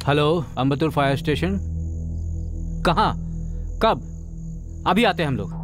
Hello, Ambattur fire station. कहाँ? कब? अभी आते हैं हम लोग।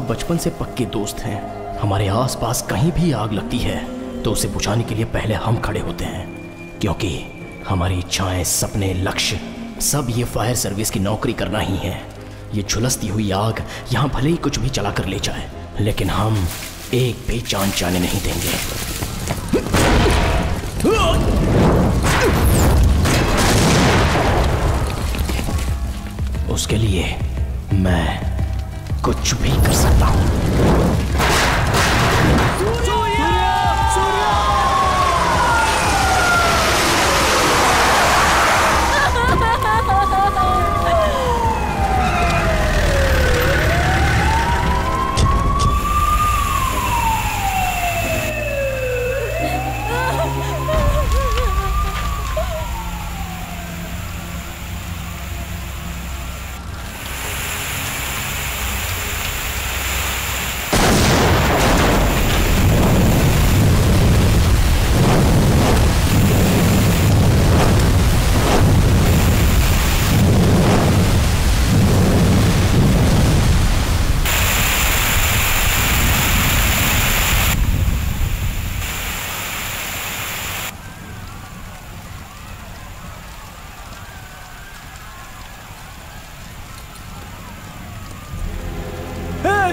बचपन से पक्के दोस्त हैं। हमारे आसपास कहीं भी आग लगती है तो उसे बुझाने के लिए पहले हम खड़े होते हैं, क्योंकि हमारी इच्छाएं, सपने, लक्ष्य सब ये फायर सर्विस की नौकरी करना ही है। ये झुलसती हुई आग यहाँ भले ही कुछ भी चला कर ले जाए, लेकिन हम एक भी जान जाने नहीं देंगे। उसके लिए मैं कुछ भी कर सकता हूं।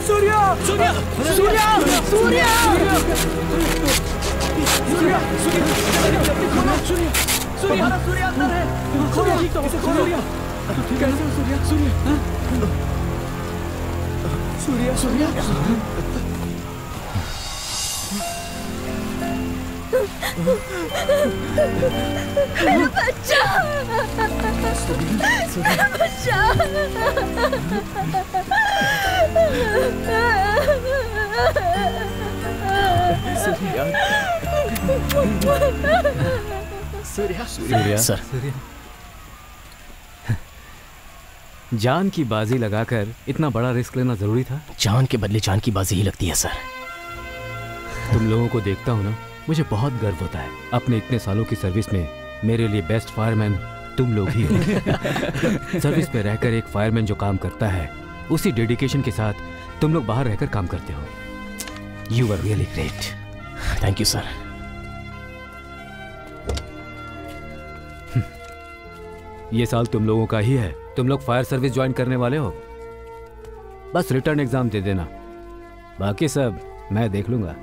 सूर्या सूर्या सूर्या सूर्या सूर्या सूर्या सूर्या अंदर है। खोलो इसे खोलो। कैसे सूर्या सूर्या सूर्या बच्चा बच्चा सूर्या सर, जान की बाजी लगाकर इतना बड़ा रिस्क लेना जरूरी था? जान के बदले जान की बाजी ही लगती है सर। तुम लोगों को देखता हूँ ना, मुझे बहुत गर्व होता है। अपने इतने सालों की सर्विस में मेरे लिए बेस्ट फायरमैन तुम लोग ही हो। सर्विस में रहकर एक फायरमैन जो काम करता है, उसी डेडिकेशन के साथ तुम लोग बाहर रहकर काम करते हो। You are really great. Thank you sir. ये साल तुम लोगों का ही है। तुम लोग फायर सर्विस ज्वाइन करने वाले हो। बस रिटर्न एग्जाम दे देना, बाकी सब मैं देख लूंगा।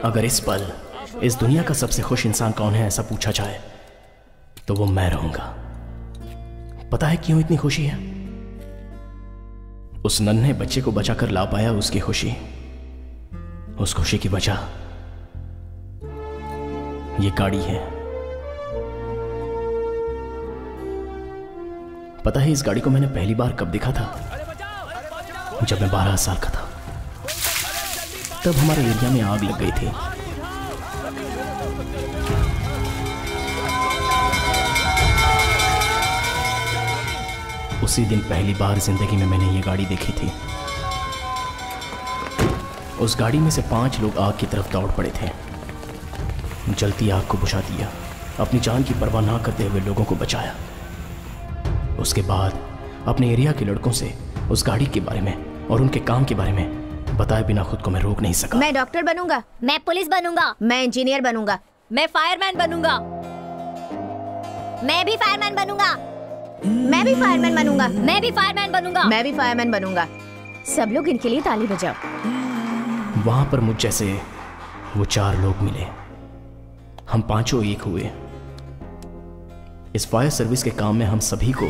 अगर इस पल इस दुनिया का सबसे खुश इंसान कौन है ऐसा पूछा जाए तो वो मैं रहूंगा। पता है क्यों इतनी खुशी है? उस नन्हे बच्चे को बचाकर ला पाया उसकी खुशी। उस खुशी की वजह ये गाड़ी है। पता है इस गाड़ी को मैंने पहली बार कब देखा था? जब मैं 12 साल का था। तब हमारे एरिया में आग लग गई थी। उसी दिन पहली बार जिंदगी में मैंने ये गाड़ी देखी थी। उस गाड़ी में से 5 लोग आग की तरफ दौड़ पड़े थे। जलती आग को बुझा दिया, अपनी जान की परवाह ना करते हुए लोगों को बचाया। उसके बाद अपने एरिया के लड़कों से उस गाड़ी के बारे में और उनके काम के बारे में बताए बिना खुद को मैं रोक नहीं सका। मैं डॉक्टर बनूंगा, मैं पुलिस बनूंगा, मैं इंजीनियर बनूंगा, मैं फायरमैन बनूंगा, मैं भी फायरमैन बनूंगा, मैं भी फायरमैन बनूंगा, मैं भी फायरमैन बनूंगा, मैं भी फायरमैन बनूंगा। सब लोग इनके लिए ताली बजाओ। वहां पर मुझ जैसे वो 4 लोग मिले। हम पांचों एक हुए। इस फायर सर्विस के काम में हम सभी को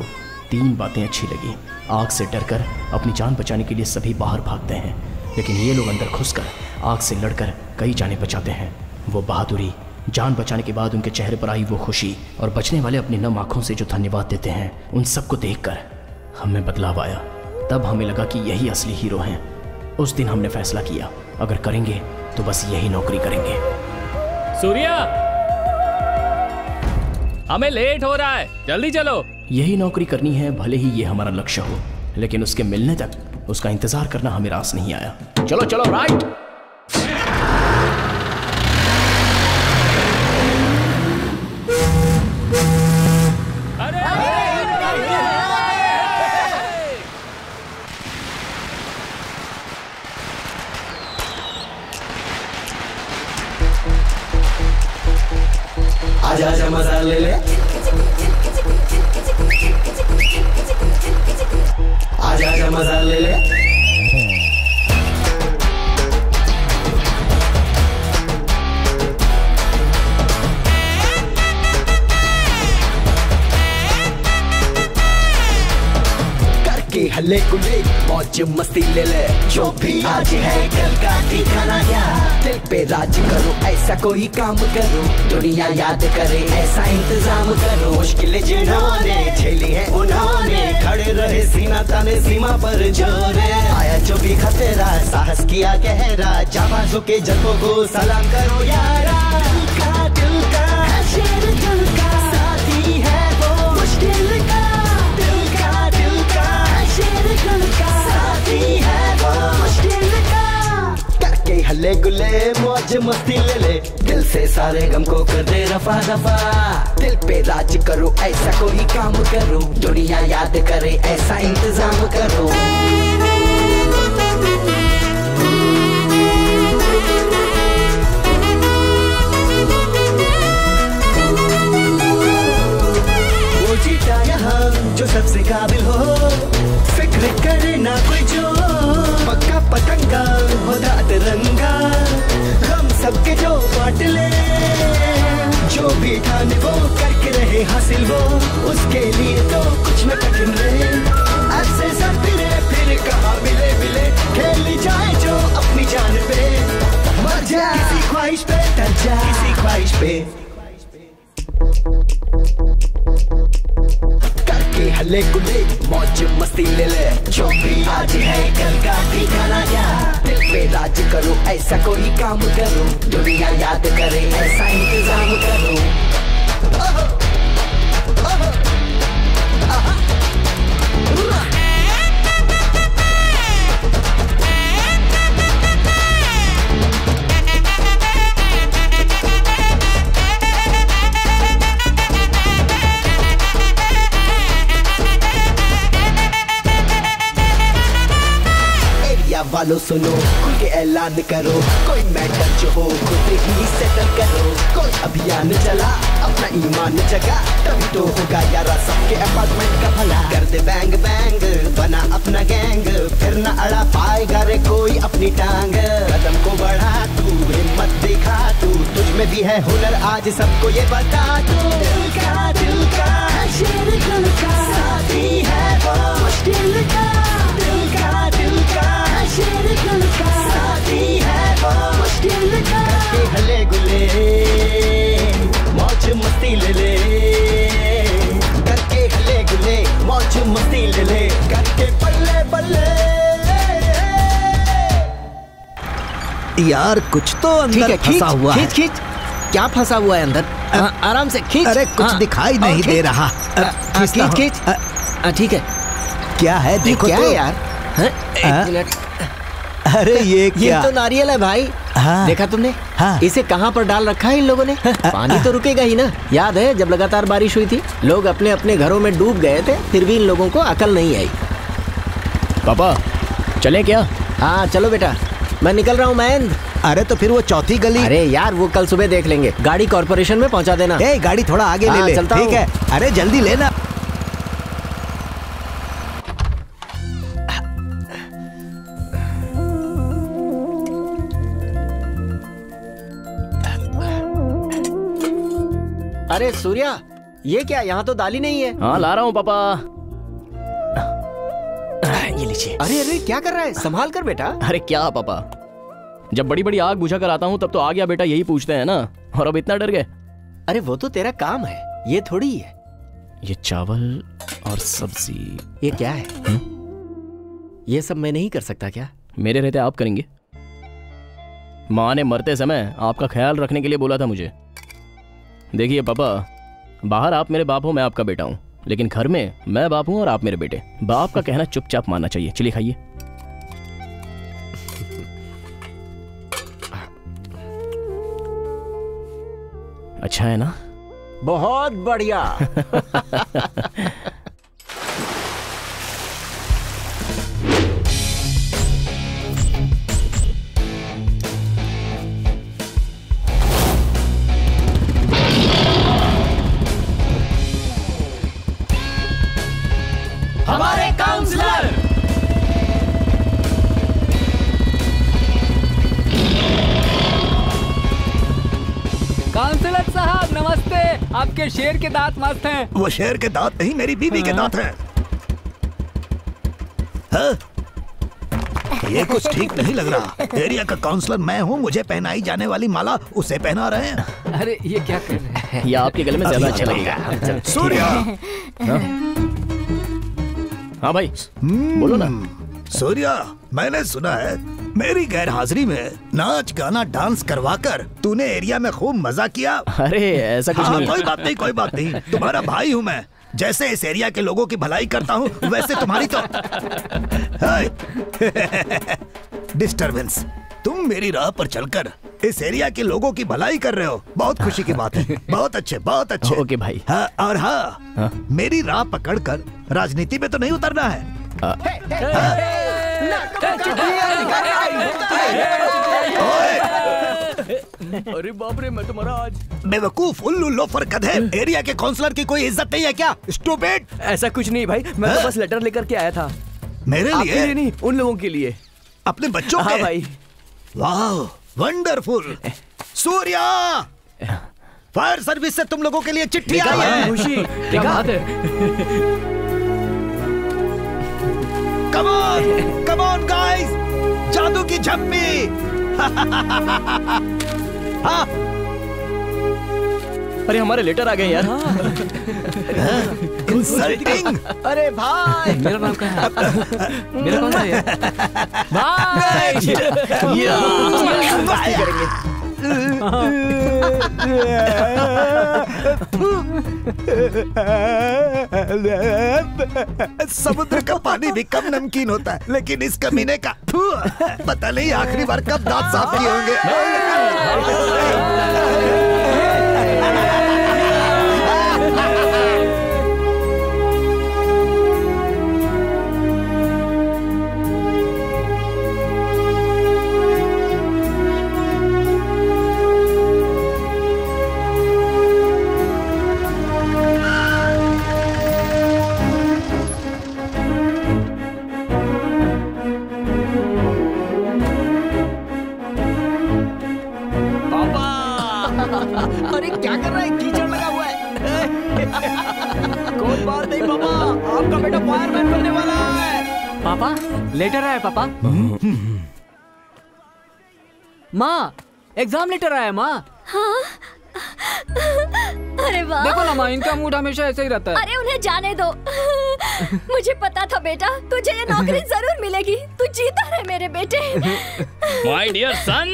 3 बातें अच्छी लगी। आग से डरकर अपनी जान बचाने के लिए सभी बाहर भागते हैं, लेकिन ये लोग अंदर घुसकर आग से लड़कर कई जानें बचाते हैं। वो बहादुरी, जान बचाने के बाद उनके चेहरे पर आई वो खुशी और बचने वाले अपनी नम आंखों से जो धन्यवाद देते हैं, उन सबको देखकर हमें बदलाव आया। तब हमें लगा कि यही असली हीरो हैं। उस दिन हमने फैसला किया, अगर करेंगे तो बस यही नौकरी करेंगे। सूर्या, हमें लेट हो रहा है, जल्दी चलो। यही नौकरी करनी है, भले ही ये हमारा लक्ष्य हो, लेकिन उसके मिलने तक उसका इंतजार करना हमें रास नहीं आया। चलो चलो, राइट। आजा आजा मजा ले ले, आजा आजा मजा ले ले। करके हल्ले गुल्ले मौज मस्ती ले ले, जो भी आज है कल का ठिकाना क्या। दिल पे राज करो, ऐसा कोई काम करो, दुनिया याद करे ऐसा इंतजाम करो। मुश्किलें जिन्होंने झेली है उन्होंने खड़े रहे सीना ताने सीमा पर जोरे। आया जो भी खतरा साहस किया गहरा, जाबाजों के जज्बों को सलाम करो यारा। दिल का है शेर, दिल का साथी है वो मुश्किल का। दिल का है शेर, दिल का साथी है वो मुश्किल का। करके हल्ले गुल्ले मौज मस्ती ले ले, दिल से सारे गम को कर दे रफा दफा। दिल पे राज करो, ऐसा कोई काम करो, दुनिया याद करे ऐसा इंतजाम करो। सबसे काबिल हो, फिक्र करे ना कोई जो, पक्का पतंगा होता तिरंगा, हम सबके जो बांट ले, जो भी ठाने वो करके रहे हासिल वो, उसके लिए तो कुछ न कठिन रहे, ऐसे सब फिर कहाँ मिले मिले, खेली जाए जो अपनी जान पे, मर जा किसी ख्वाहिश पे, डर जा किसी ख्वाहिश पे, करके हल्ले गुल्ले मौज मस्ती ले ले, जो भी आज है कल का ठिकाना क्या, दिल पे राज करो ऐसा कोई काम करो, दुनिया याद करे ऐसा इंतजाम करो, वालों सुनो खुल के ऐलान करो, कोई मैटर जो हो खुद ही सेटल करो, कोई अभियान चला अपना ईमान जगा, तभी तो होगा यारा सबके अपार्टमेंट का भला, कर दे बैंग बैंग बना अपना गैंग, फिर न अड़ा पाएगा रे कोई अपनी टांग, कदम को बढ़ा तू हिम्मत दिखा तू, तुझ में भी है हुनर आज सबको ये बता तू, दिल का शेर दिल का साथी है वो मुश्किल का, दिल का शेर दिल का साथी है वो मुश्किल का, करके हले गुले मौज मस्ती ले ले, करके हले गुले मौज मस्ती ले ले, करके बल्ले बल्ले, यार कुछ तो अंदर फंसा हुआ है। खींच क्या फंसा हुआ है अंदर? आराम से खींच। अरे कुछ दिखाई नहीं दे रहा। खींच ठीक है। क्या है देखो क्या तो। है यार? एक मिनट। अरे ये क्या? ये तो नारियल है भाई। हाँ। देखा तुमने? हाँ। इसे कहाँ पर डाल रखा है इन लोगों ने? पानी तो रुकेगा ही ना। याद है जब लगातार बारिश हुई थी, लोग अपने अपने घरों में डूब गए थे, फिर भी इन लोगों को अकल नहीं आई। पापा चले क्या? हाँ चलो बेटा, मैं निकल रहा हूँ महेंद्र। अरे तो फिर वो चौथी गली। अरे यार वो कल सुबह देख लेंगे। गाड़ी कॉर्पोरेशन में पहुँचा देना। गाड़ी थोड़ा आगे ले ले। चलता ठीक है। अरे जल्दी लेना। अरे सूर्या, ये क्या? यहाँ तो दाल ही नहीं है। हाँ ला रहा हूँ पापा। ये लीजिए। अरे अरे क्या कर रहा है? संभाल कर बेटा। अरे क्या पापा, जब बड़ी बड़ी आग बुझा कर आता हूँ तब तो आ गया बेटा यही पूछते हैं ना, और अब इतना डर गए। अरे वो तो तेरा काम है, ये थोड़ी है। ये चावल और सब्जी। ये क्या है? ये सब मैं नहीं कर सकता क्या? मेरे रहते आप करेंगे। माँ ने मरते समय आपका ख्याल रखने के लिए बोला था मुझे। देखिए पापा, बाहर आप मेरे बाप हो, मैं आपका बेटा हूँ, लेकिन घर में मैं बाप हूँ और आप मेरे बेटे। बाप का कहना चुपचाप मानना चाहिए। चलिए खाइए। अच्छा है ना? बहुत बढ़िया। हमारे काउंसलर काउंसलर साहब नमस्ते। आपके शेर के दांत मस्त हैं। वो शेर के दांत नहीं, मेरी बीवी के दांत हैं। हाँ? ये कुछ ठीक नहीं लग रहा। एरिया का काउंसलर मैं हूँ, मुझे पहनाई जाने वाली माला उसे पहना रहे हैं। अरे ये क्या कर रहे हैं? ये आपके गले में ज्यादा अच्छा लगेगा। सूर्या। हाँ भाई बोलो ना। सूर्या, मैंने सुना है मेरी गैर हाजिरी में नाच गाना डांस करवाकर तूने एरिया में खूब मजा किया। अरे ऐसा कुछ नहीं। कोई बात नहीं, कोई बात नहीं। तुम्हारा भाई हूँ मैं। जैसे इस एरिया के लोगों की भलाई करता हूँ, वैसे तुम्हारी तो डिस्टर्बेंस। तुम मेरी राह पर चलकर इस एरिया के लोगों की भलाई कर रहे हो, बहुत खुशी की बात है। बहुत अच्छे, बहुत अच्छे। ओके भाई। हाँ, और हाँ, मेरी राह पकड़कर राजनीति में तो नहीं उतरना है। अरे बाप रे, मैं तुम्हारा आज बेवकूफ, उल्लू, लोफर, गधे। एरिया के काउंसलर की कोई इज्जत नहीं है क्या? स्टूपिड। ऐसा कुछ नहीं भाई, मैं तो बस लेटर लेकर के आया था। मेरे आपके लिए? लिए नहीं, उन लोगों के लिए। अपने बच्चों के? हाँ भाई। वाह, वंडरफुल। सूर्या, फायर सर्विस से तुम लोगों के लिए चिट्ठी आई है। खुशी, क्या बात है। Come on, come on guys, जादू की झप्पी। हाँ। अरे हमारे लेटर आ गए यार। इंसल्टिंग। अरे भाई, मेरा नाम क्या है? मेरा कौन सा है? भाई मस्ती करेंगे। समुद्र का पानी भी कम नमकीन होता है, लेकिन इस कमीने का पता नहीं आखिरी बार कब दांत साफ किए होंगे। अरे क्या कर रहा है, कीचड़ लगा हुआ है। कोई बात नहीं पापा, आपका बेटा फायरमैन बनने वाला है। पापा, लेटर आया पापा। माँ, एग्जाम लेटर आया माँ। हाँ? अरे वाह। देखो ना माँ, इनका मूड हमेशा ऐसे ही रहता है। अरे उन्हें जाने दो। मुझे पता था बेटा, तुझे ये नौकरी जरूर मिलेगी। तू जीता रहे मेरे बेटे। माय डियर सन,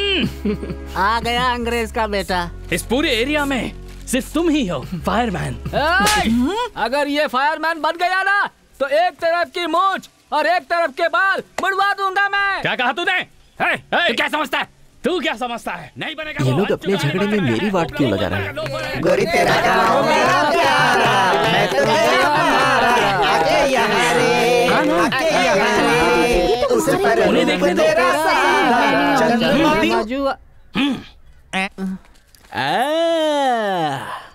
आ गया अंग्रेज का बेटा। इस पूरे एरिया में सिर्फ तुम ही हो फायरमैन। अगर ये फायरमैन बन गया ना, तो एक तरफ की मूंछ और एक तरफ के बाल मुड़वा दूंगा मैं। क्या कहा तूने? तू क्या समझता है? तू क्या समझता है? नहीं बनेगा। ये लोग अपने झगड़े में मेरी वाट क्यों लगा रहे हैं? गोरी तेरा गाँव मेरा प्यारा, मैं तो तेरा प्यारा, आके यहाँ रे, आके यहाँ रे, उस पर उन्हें देखने दो। तेरा सारा चंद्रमा।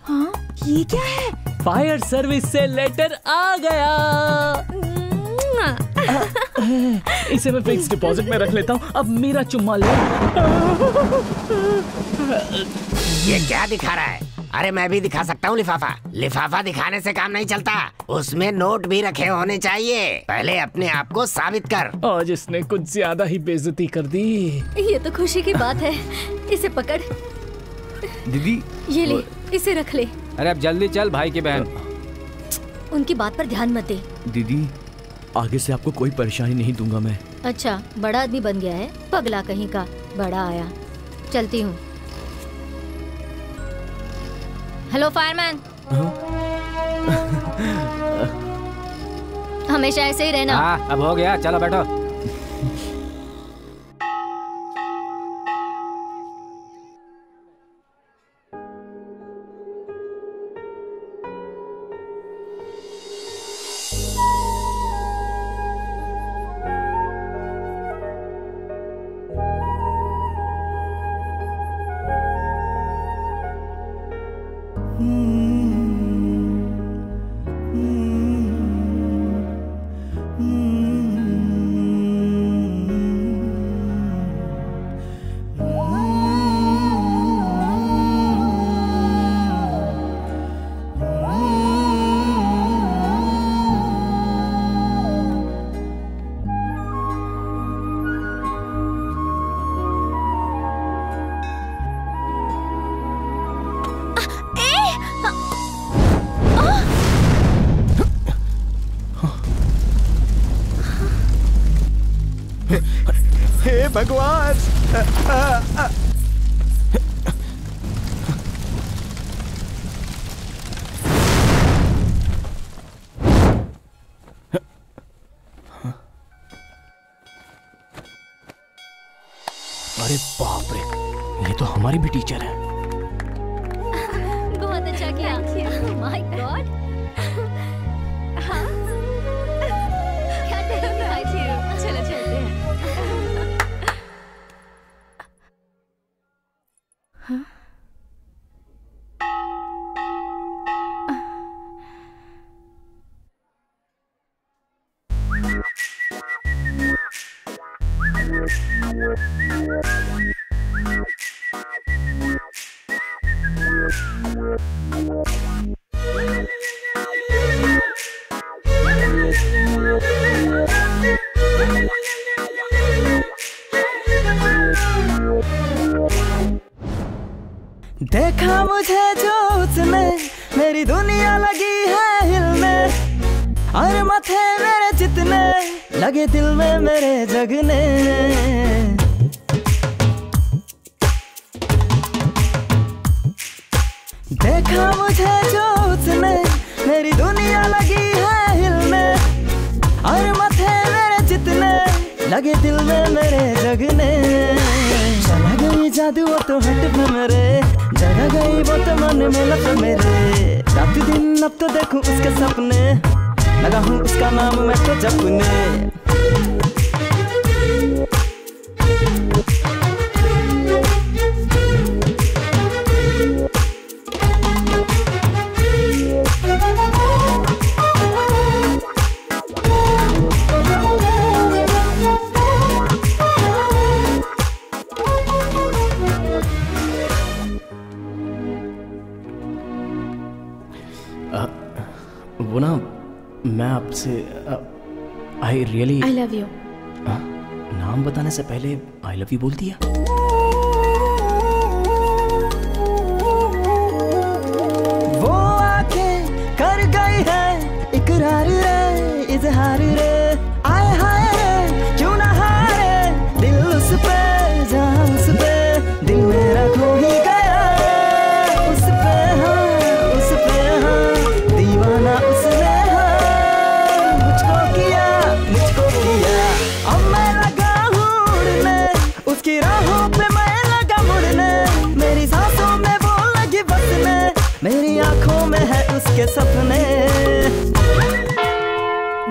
हाँ? ये क्या है? फायर सर्विस से लेटर आ गया। इसे मैं फिक्स डिपॉजिट में रख लेता हूँ। अब मेरा चुम्मा ले। ये क्या दिखा रहा है? अरे मैं भी दिखा सकता हूँ लिफाफा। लिफाफा दिखाने से काम नहीं चलता, उसमें नोट भी रखे होने चाहिए। पहले अपने आप को साबित कर। आज इसने कुछ ज्यादा ही बेइज्जती कर दी। ये तो खुशी की बात है। इसे पकड़। दीदी, ये ले, इसे रख ले। अरे अब जल्दी चल भाई की बहन। उनकी बात पर ध्यान मत दे। दीदी, आगे से आपको कोई परेशानी नहीं दूंगा मैं। अच्छा, बड़ा आदमी बन गया है, पगला कहीं का। बड़ा आया, चलती हूँ। Hello fireman. हमेशा ऐसे ही रहना। हाँ, अब हो गया, चलो बैठो। हे भगवान। अरे बाप रे, ये तो हमारी भी टीचर है। बहुत अच्छा किया। My God. चलो चलते हैं। हाँ? देखा मुझे जो उसने मेरी दुनिया लगी है हिलने, और माथे मेरे जितने लगे दिल में मेरे जगने। देखा मुझे जो उसने मेरी दुनिया लगी है हिलने, और माथे मेरे जितने लगे दिल में मेरे जगने। चला गई जादू वो तो हट पे मेरे, जगा गई वो तो मन में लग मेरे। रात दिन अब तो देखूं उसके सपने, लगा हूँ उसका नाम मैं तो जपने। वो ना मैं आपसे I really I love you नाम बताने से पहले आई लव यू बोल दिया। वो आंखें कर गई है इकरार रे इजहार रे, आए हाय रे क्यों ना हारे दिल उस पे जहाँ उस पे दिल मेरा खो ही गया। उस पे हाँ दीवाना उसने हाँ मुझको किया। अब मैं लगा हूँ उड़ने उसकी राहों पे, मैं लगा मुड़ने मेरी सांसों में वो लगी बसने, मेरी आंखों में है उसके सपने।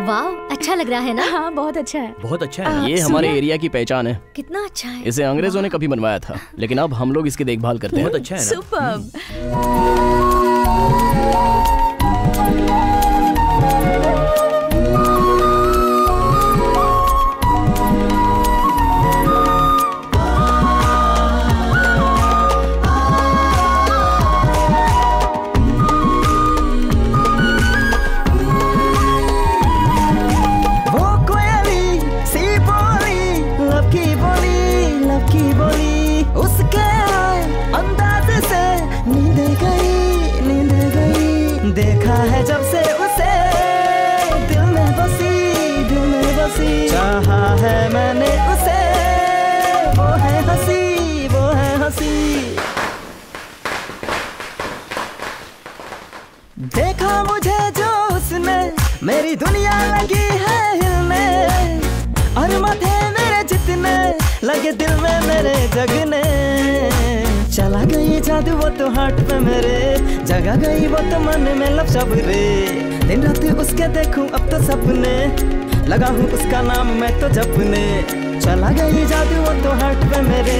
वाह अच्छा लग रहा है ना? हाँ बहुत अच्छा है। बहुत अच्छा है। ये हमारे एरिया की पहचान है। कितना अच्छा है। इसे अंग्रेजों ने कभी बनवाया था, लेकिन अब हम लोग इसकी देखभाल करते हैं। बहुत अच्छा है ना? सुपर्ब। वो कोयली सी बोली लब की बोली उसके अंदाज से नींद गई देखा है जब से उसे दिल में बसी चाहा है मैंने उसे, वो है हंसी देखा मुझे जो उसने मेरी दुनिया लगी है हिलने, और माथे मेरे जितने लगे दिल में मेरे जगने। चला गई जादू वो तो हार्ट पे मेरे, जगा गई वो तो मन में लफ्ज़ रे। दिन रात उसके देखूं अब तो सपने, लगा हूँ उसका नाम मैं तो जपने। चला गई जादू वो तो हार्ट पे मेरे,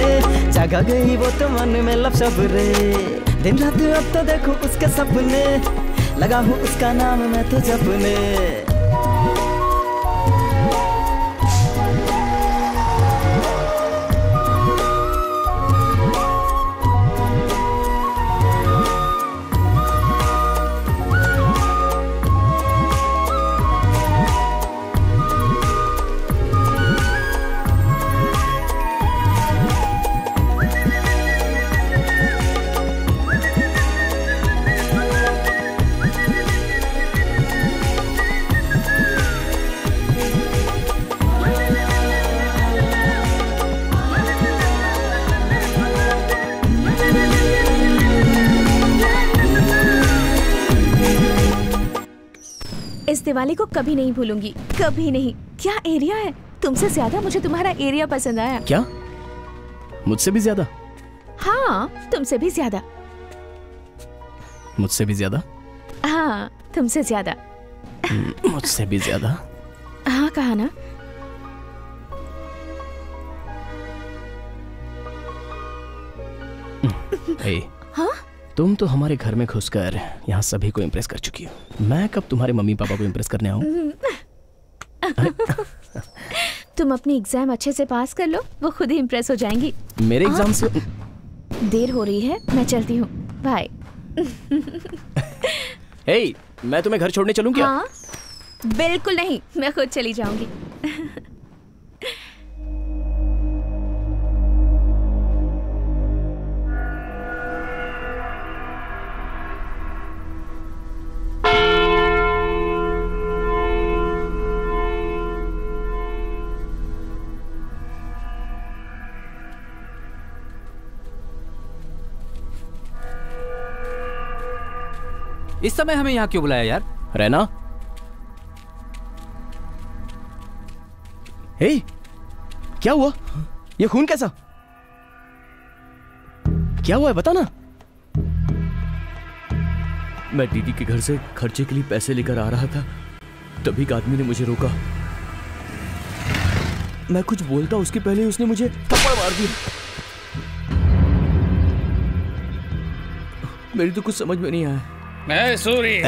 जगा गई वो तो मन में लफ्ज़ रे। दिन रात अब तो देखूं उसके सपने, लगा हूँ उसका नाम मैं तो जपने। इस दिवाली को कभी नहीं भूलूंगी, कभी नहीं। क्या एरिया है, तुमसे ज्यादा मुझे तुम्हारा एरिया पसंद आया। क्या? मुझसे भी ज्यादा? हाँ तुमसे भी ज्यादा। मुझसे भी ज्यादा? हाँ तुमसे ज्यादा। मुझसे भी ज्यादा? हाँ कहा ना। हाँ? तुम तो हमारे घर में घुसकर यहाँ सभी को इम्प्रेस कर चुकी हो। मैं कब तुम्हारे मम्मी पापा को इम्प्रेस करने आऊँ? तुम अपनी एग्जाम अच्छे से पास कर लो, वो खुद ही इम्प्रेस हो जाएंगी। मेरे एग्जाम से देर हो रही है, मैं चलती हूँ, बाय। हे, मैं तुम्हें घर छोड़ने चलूं क्या? हाँ, बिल्कुल नहीं, मैं खुद चली जाऊंगी। इस समय हमें यहाँ क्यों बुलाया यार? रैना, हे, क्या हुआ? ये खून कैसा? क्या हुआ है, बता ना। मैं दीदी के घर से खर्चे के लिए पैसे लेकर आ रहा था, तभी एक आदमी ने मुझे रोका। मैं कुछ बोलता उसके पहले उसने मुझे थप्पड़ मार दिया। मेरी तो कुछ समझ में नहीं आया। मैं सूरी,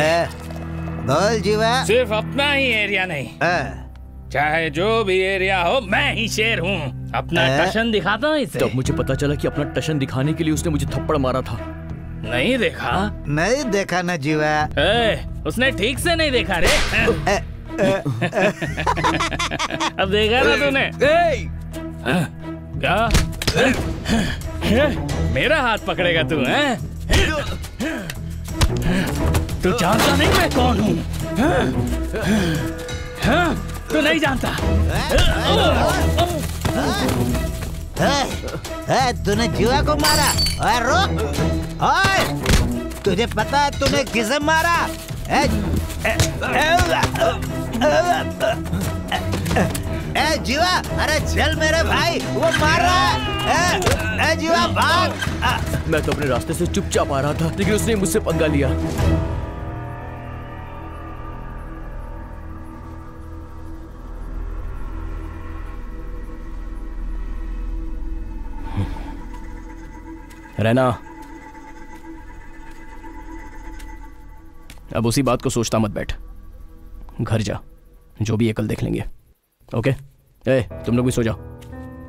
बोल जीवा। सिर्फ अपना ही एरिया नहीं, चाहे जो भी एरिया हो, मैं ही शेर हूँ। अपना टशन दिखाता हूँ इसे। तब मुझे पता चला कि अपना टशन दिखाने के लिए उसने मुझे थप्पड़ मारा था। नहीं देखा? नहीं देखा ना जीवा। उसने ठीक से नहीं देखा रे। अब देखा ना तूने? क्या मेरा हाथ पकड़ेगा तू? तू जानता नहीं मैं कौन हूँ? तू नहीं जानता? तूने जीवा को मारा? रुक, तुझे पता है तूने किसे मारा? जीवा, अरे चल मेरे भाई, वो मार रहा है। जीवा भाग। मैं तो अपने रास्ते से चुपचाप आ रहा था, लेकिन उसने मुझसे पंगा लिया। रहना, अब उसी बात को सोचता मत बैठ। घर जा, जो भी है कल देख लेंगे। ओके? तुम लोग भी सो जाओ।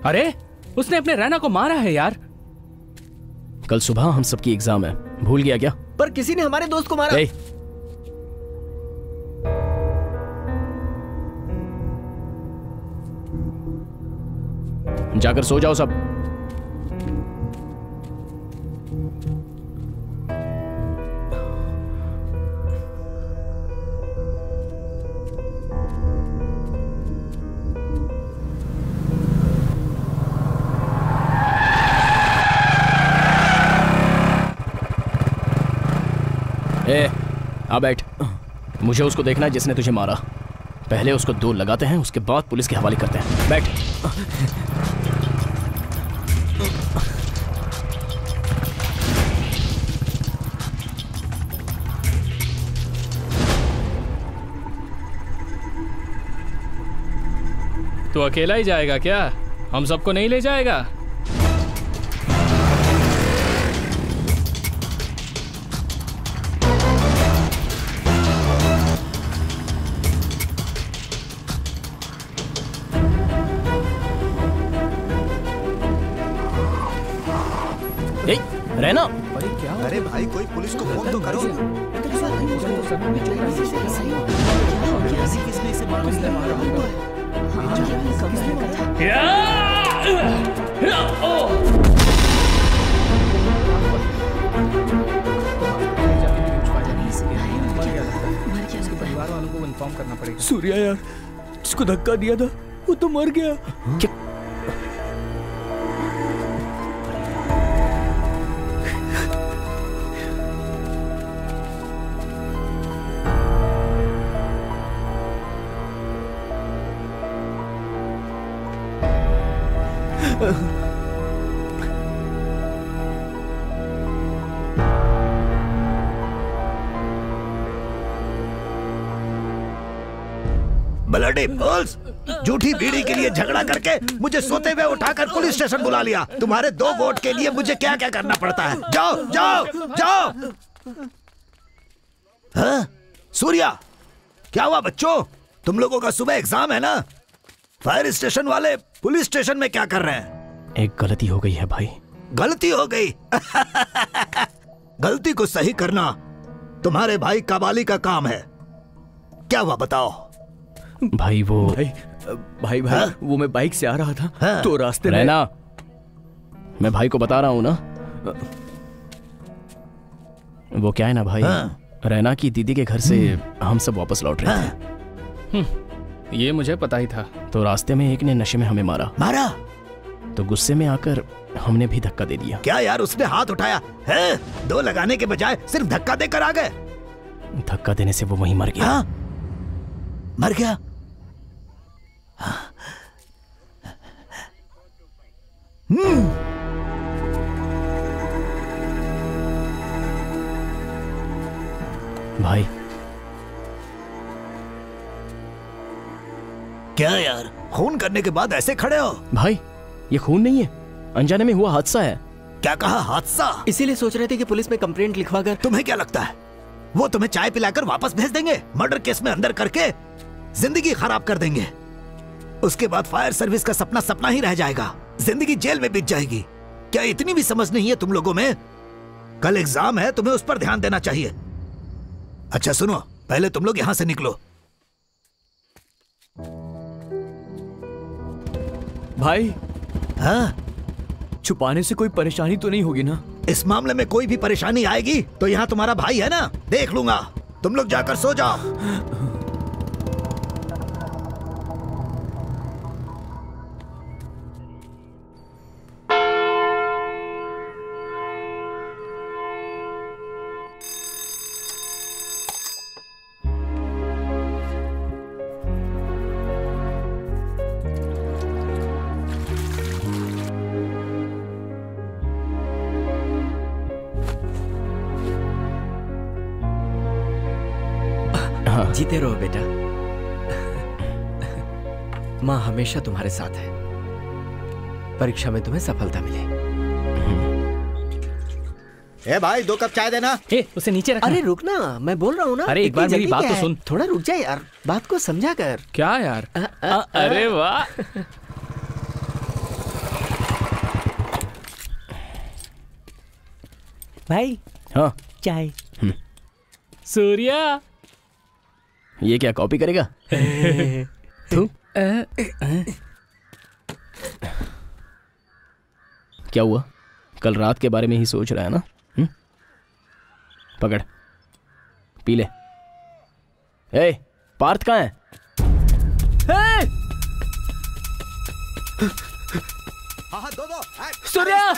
अरे, उसने अपने रैना को मारा है यार। कल सुबह हम सबकी एग्जाम है, भूल गया क्या? पर किसी ने हमारे दोस्त को मारा। जाकर सो जाओ सब। आ बैठ। मुझे उसको देखना है जिसने तुझे मारा। पहले उसको 2 लगाते हैं, उसके बाद पुलिस के हवाले करते हैं। बैठ। तू अकेला ही जाएगा क्या? हम सबको नहीं ले जाएगा? रहना। अरे क्या? अरे भाई, कोई पुलिस को फोन तो करो। किसने इसे मारा? परिवार वालों को इन्फॉर्म करना पड़ेगा। सूर्या यार, जिसको धक्का दिया था वो तो मर गया। क्या? ब्लडी फूल्स, झूठी बीड़ी के लिए झगड़ा करके मुझे सोते हुए उठाकर पुलिस स्टेशन बुला लिया। तुम्हारे 2 वोट के लिए मुझे क्या क्या करना पड़ता है। जाओ जाओ जाओ। हाँ? सूर्या, क्या हुआ बच्चों? तुम लोगों का सुबह एग्जाम है ना? फायर स्टेशन वाले पुलिस स्टेशन में क्या कर रहे हैं? एक गलती हो गई है भाई। गलती हो गई? गलती को सही करना तुम्हारे भाई कबाली का काम है। क्या हुआ बताओ? भाई वो भाई वो मैं बाइक से आ रहा था तो रास्ते में रहना, मैं भाई को बता रहा हूँ ना। वो क्या है ना भाई, रैना की दीदी के घर से हम सब वापस लौट रहे थे। ये मुझे पता ही था। तो रास्ते में एक ने नशे में हमें मारा। तो गुस्से में आकर हमने भी धक्का दे दिया। क्या यार, उसने हाथ उठाया है? 2 लगाने के बजाय सिर्फ धक्का देकर आ गए। धक्का देने से वो वहीं मर गया। मर गया? भाई क्या यार, खून करने के बाद ऐसे खड़े हो? भाई ये खून नहीं है, अनजाने में हुआ हादसा है। क्या कहा? हादसा? इसीलिए सोच रहे थे कि पुलिस में कंप्लेंट लिखवाकर। तुम्हें क्या लगता है वो तुम्हें चाय पिलाकर वापस भेज देंगे? मर्डर केस में अंदर करके जिंदगी खराब कर देंगे। उसके बाद फायर सर्विस का सपना सपना ही रह जाएगा, जिंदगी जेल में बीत जाएगी। क्या इतनी भी समझ नहीं है तुम लोगों में? कल एग्जाम है, तुम्हें उस पर ध्यान देना चाहिए। अच्छा सुनो, पहले तुम लोग यहां से निकलो। भाई हाँ? छुपाने से कोई परेशानी तो नहीं होगी ना? इस मामले में कोई भी परेशानी आएगी तो यहाँ तुम्हारा भाई है ना, देख लूंगा। तुम लोग जाकर सो जाओ। जीते रहो बेटा, माँ हमेशा तुम्हारे साथ है। परीक्षा में तुम्हें सफलता मिले। ए भाई 2 कप चाय देना। उसे नीचे रखना। अरे रुक ना, मैं बोल रहा हूँ ना। अरे एक बार मेरी बात तो सुन। थोड़ा रुक जा यार, बात को समझा कर। क्या यार? अरे वाह। भाई हाँ चाय। सूर्या ये क्या कॉपी करेगा? तू क्या हुआ? कल रात के बारे में ही सोच रहा है ना? पकड़ पी ले। ए, पार्थ कहाँ है? दो सूर्या!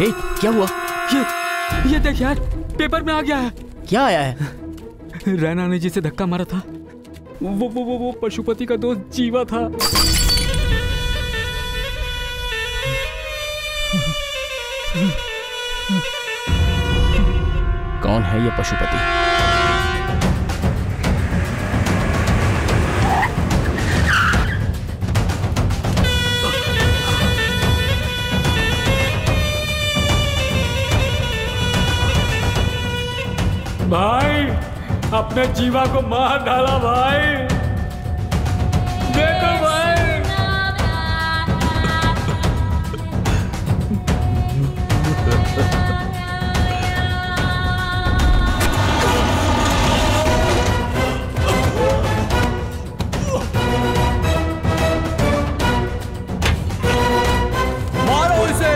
ए, क्या हुआ? ये देख यार, पेपर में आ गया है। क्या आया है? रैना ने जिसे धक्का मारा था वो पशुपति का दोस्त जीवा था। कौन है ये पशुपति? भाई अपने जीवा को मार डाला भाई। देखो भाई। मारो इसे।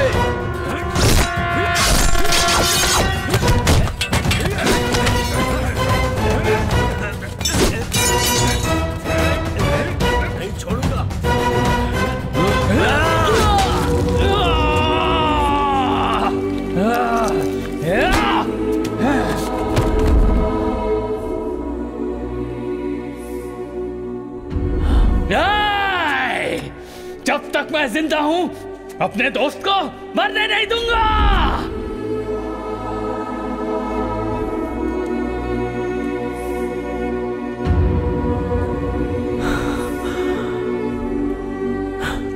जब तक मैं जिंदा हूं अपने दोस्त को मरने नहीं दूंगा।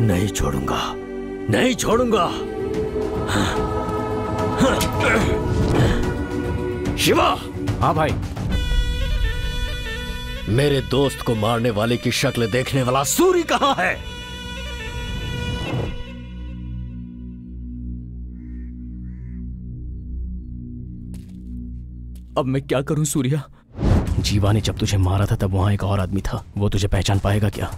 नहीं छोड़ूंगा, नहीं छोड़ूंगा। शिवा। हाँ भाई। मेरे दोस्त को मारने वाले की शक्ल देखने वाला सूरी कहाँ है? अब मैं क्या करूं सूर्या? जीवा ने जब तुझे मारा था तब वहां एक और आदमी था, वो तुझे पहचान पाएगा क्या?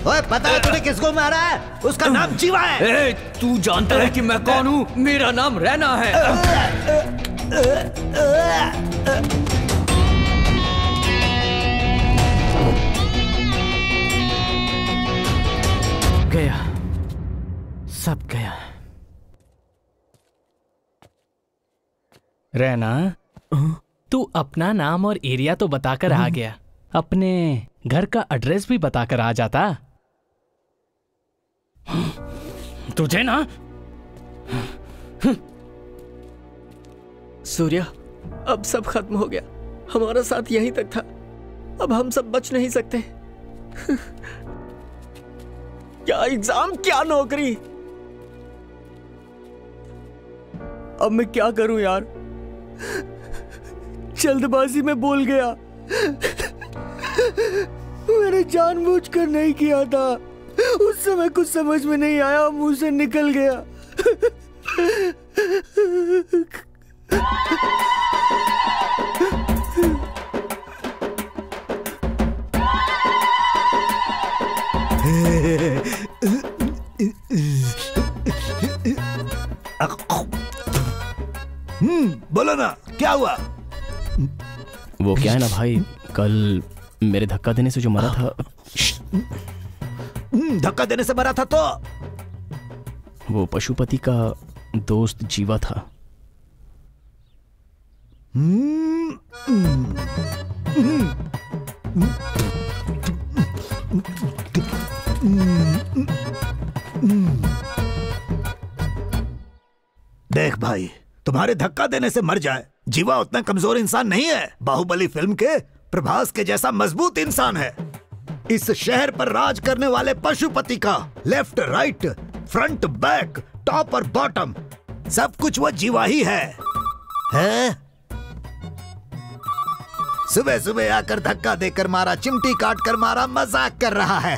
ओए, पता है तूने किसको मारा है? उसका नाम जीवा है। तू जानता है कि मैं कौन हूँ? मेरा नाम रैना है। गया, सब गया। रैना, तू अपना नाम और एरिया तो बताकर आ गया, अपने घर का एड्रेस भी बताकर आ जाता। तुझे ना सूर्या, अब सब खत्म हो गया। हमारा साथ यहीं तक था, अब हम सब बच नहीं सकते। क्या एग्जाम, क्या नौकरी। अब मैं क्या करूं यार? जल्दबाजी में बोल गया। मैंने जानबूझकर नहीं किया था। उस समय कुछ समझ में नहीं आया, मुंह से निकल गया। बोलो ना, क्या हुआ? वो क्या है ना भाई, कल मेरे धक्का देने से जो मरा था। धक्का देने से मरा था तो? वो पशुपति का दोस्त जीवा था। देख भाई, तुम्हारे धक्का देने से मर जाए, जीवा उतना कमजोर इंसान नहीं है। बाहुबली फिल्म के प्रभास के जैसा मजबूत इंसान है। इस शहर पर राज करने वाले पशुपति का left right front back top और बॉटम सब कुछ वो जीवा ही है? सुबह सुबह आकर धक्का देकर मारा, चिमटी काट कर मारा, मजाक कर रहा है।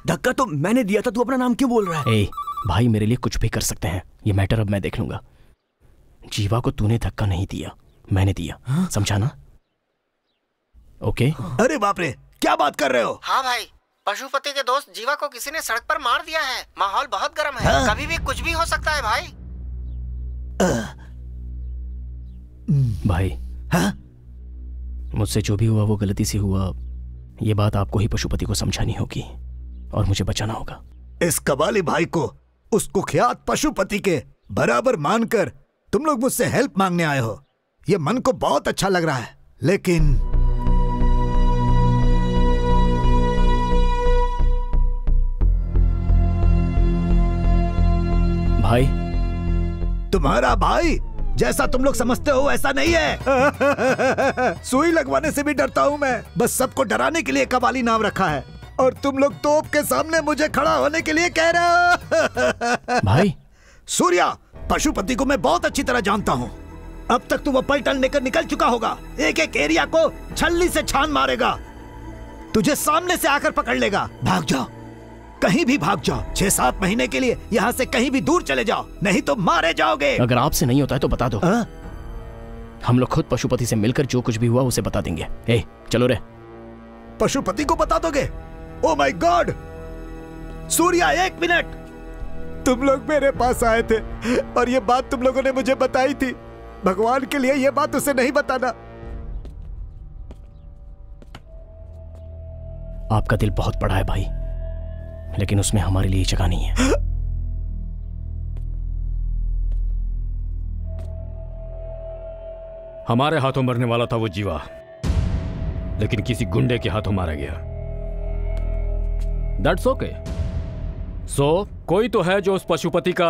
धक्का तो मैंने दिया था, तू अपना नाम क्यों बोल रहा है? भाई मेरे लिए कुछ भी कर सकते हैं, ये मैटर अब मैं देख लूंगा। जीवा को तूने धक्का नहीं दिया, मैंने दिया। समझा ना? ओके? अरे बाप रे, क्या बात कर रहे हो? हाँ भाई, पशुपति के दोस्त जीवा को किसी ने सड़क पर मार दिया है। माहौल बहुत गर्म है। कभी भी कुछ भी हो सकता है भाई। भाई, मुझसे जो भी हुआ वो गलती से हुआ। ये बात आपको ही पशुपति को समझानी होगी और मुझे बचाना होगा। इस कबाली भाई को उस कुख्यात पशुपति के बराबर मानकर तुम लोग मुझसे हेल्प मांगने आए हो, ये मन को बहुत अच्छा लग रहा है। लेकिन भाई, तुम्हारा भाई जैसा तुम लोग समझते हो ऐसा नहीं है। सुई लगवाने से भी डरता हूँ मैं। बस सबको डराने के लिए कबाली नाम रखा है और तुम लोग तोप के सामने मुझे खड़ा होने के लिए कह रहे हो। भाई सूर्या, पशुपति को मैं बहुत अच्छी तरह जानता हूँ। अब तक तो वो पलटन लेकर निकल चुका होगा, एक एक एरिया को छल्ली से छान मारेगा, तुझे सामने से आकर पकड़ लेगा। भाग जाओ, कहीं भी भाग जाओ। 6-7 महीने के लिए यहाँ से कहीं भी दूर चले जाओ, नहीं तो मारे जाओगे। अगर आपसे नहीं होता है तो बता दो। हम लोग खुद पशुपति से मिलकर जो कुछ भी हुआ उसे बता देंगे। चलो रे। पशुपति को बता दोगे? Oh my God! Surya, 1 minute. तुम लोग मेरे पास आए थे और ये बात तुम लोगों ने मुझे बताई थी। भगवान के लिए ये बात उसे नहीं बताना। आपका दिल बहुत बड़ा है भाई, लेकिन उसमें हमारे लिए जगह नहीं है। हमारे हाथों मरने वाला था वो जीवा, लेकिन किसी गुंडे के हाथों मारा गया। That's okay. सो कोई तो है जो उस पशुपति का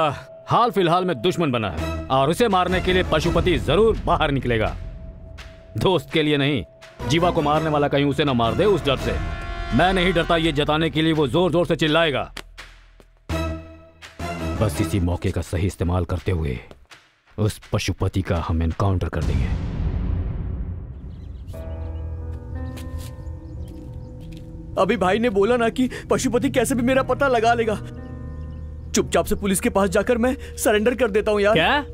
हाल फिलहाल में दुश्मन बना है और उसे मारने के लिए पशुपति जरूर बाहर निकलेगा। दोस्त के लिए नहीं, जीवा को मारने वाला कहीं उसे ना मार दे उस डर से। मैं नहीं डरता ये जताने के लिए वो जोर जोर से चिल्लाएगा। बस इसी मौके का सही इस्तेमाल करते हुए उस पशुपति का हम एनकाउंटर कर देंगे। अभी भाई ने बोला ना कि पशुपति कैसे भी मेरा पता लगा लेगा। चुपचाप से पुलिस के पास जाकर मैं सरेंडर कर देता हूँ यार। क्या?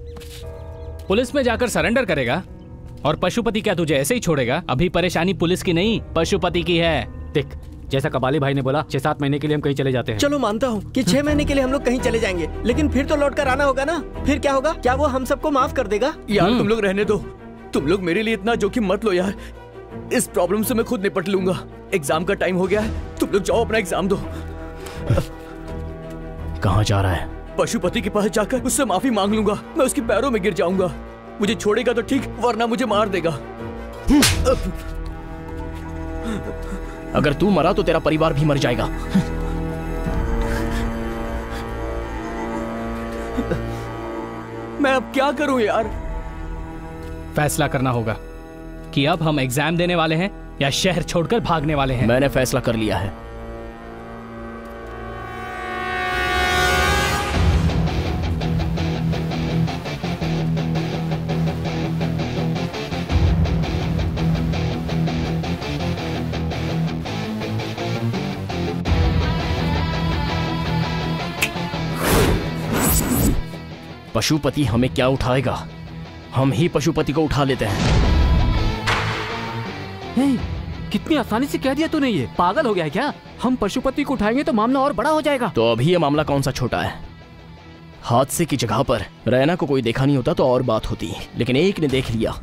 पुलिस में जाकर सरेंडर करेगा? और पशुपति क्या तुझे ऐसे ही छोड़ेगा? अभी परेशानी पुलिस की नहीं, पशुपति की है। देख, जैसा कबाली भाई ने बोला 6-7 महीने के लिए हम कहीं चले जाते हैं। चलो मानता हूँ कि 6 महीने के लिए हम लोग कहीं चले जाएंगे, लेकिन फिर तो लौट कर आना होगा ना। फिर क्या होगा? क्या वो हम सबको माफ कर देगा? यार तुम लोग रहने दो, तुम लोग मेरे लिए इतना जोखिम मत लो यार। इस प्रॉब्लम से मैं खुद निपट लूंगा। एग्जाम का टाइम हो गया है, तुम लोग जाओ अपना एग्जाम दो। कहाँ जा रहा है? पशुपति के पास जाकर उससे माफी मांग लूंगा। मैं उसके पैरों में गिर जाऊंगा। मुझे छोड़ेगा तो ठीक, वरना मुझे मार देगा। अगर तू मरा तो तेरा परिवार भी मर जाएगा। मैं अब क्या करूं यार? फैसला करना होगा कि अब हम एग्जाम देने वाले हैं या शहर छोड़कर भागने वाले हैं। मैंने फैसला कर लिया है। पशुपति हमें क्या उठाएगा? हम ही पशुपति को उठा लेते हैं। कितनी आसानी से कह दिया तूने, ये पागल हो गया है क्या? हम पशुपति को उठाएंगे तो मामला और बड़ा हो जाएगा। तो अभी ये मामला कौन सा छोटा है? हादसे की जगह पर रैना को कोई देखा नहीं होता तो और बात होती, लेकिन एक ने देख लिया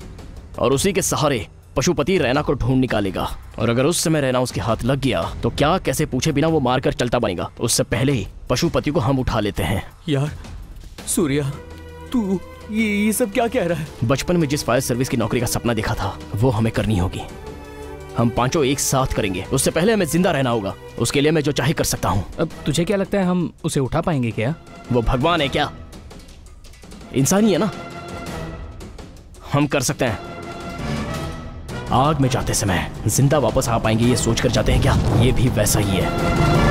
और उसी के सहारे पशुपति रैना को ढूंढ निकालेगा। और अगर उस समय रैना उसके हाथ लग गया तो क्या कैसे पूछे बिना वो मारकर चलता बनेगा। उससे पहले ही पशुपति को हम उठा लेते हैं। यार सूर्या, तू ये सब क्या कह रहा है? बचपन में जिस फायर सर्विस की नौकरी का सपना देखा था वो हमें करनी होगी। हम पांचों एक साथ करेंगे। उससे पहले हमें जिंदा रहना होगा। उसके लिए मैं जो चाहे कर सकता हूँ। अब तुझे क्या लगता है हम उसे उठा पाएंगे क्या? वो भगवान है क्या? इंसान ही है ना। हम कर सकते हैं। आग में जाते समय जिंदा वापस आ पाएंगे ये सोचकर जाते हैं क्या? ये भी वैसा ही है।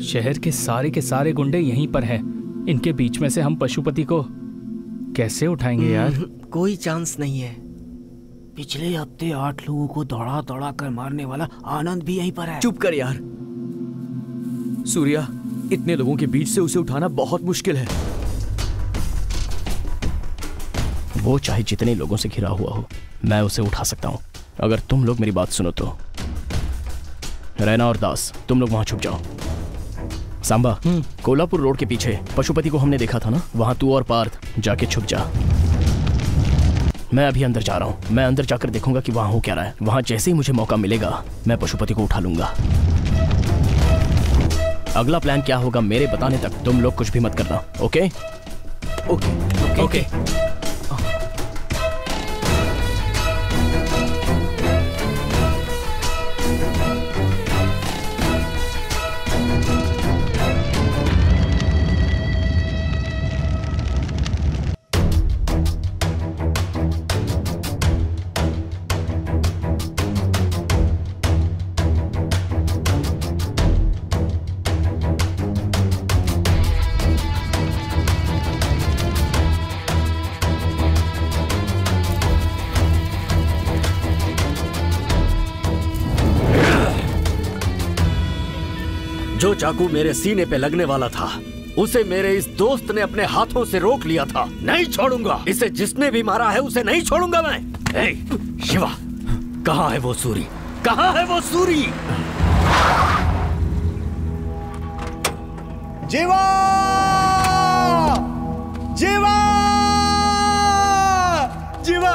शहर के सारे गुंडे यहीं पर हैं। इनके बीच में से हम पशुपति को कैसे उठाएंगे यार? कोई चांस नहीं है। पिछले हफ्ते 8 लोगों को दौड़ा दौड़ा कर मारने वाला आनंद भी यहीं पर है। चुप कर यार। सूर्या, इतने लोगों के बीच से उसे उठाना बहुत मुश्किल है। वो चाहे जितने लोगों से घिरा हुआ हो, मैं उसे उठा सकता हूं। अगर तुम लोग मेरी बात सुनो तो। रैना और दास, तुम लोग वहां छुप जाओ। सांबा, कोल्हापुर रोड के पीछे पशुपति को हमने देखा था ना, वहां तू और पार्थ जाके छुप जा। मैं अभी अंदर जा रहा हूं। मैं अंदर जाकर देखूंगा कि वहां हो क्या रहा है। वहां जैसे ही मुझे मौका मिलेगा मैं पशुपति को उठा लूंगा। अगला प्लान क्या होगा मेरे बताने तक तुम लोग कुछ भी मत करना। ओके? Okay okay. जो चाकू मेरे सीने पे लगने वाला था उसे मेरे इस दोस्त ने अपने हाथों से रोक लिया था। नहीं छोड़ूंगा इसे, जिसने भी मारा है उसे नहीं छोड़ूंगा मैं। शिवा, कहाँ है वो सूरी? कहाँ है वो सूरी? जीवा! जीवा! जीवा!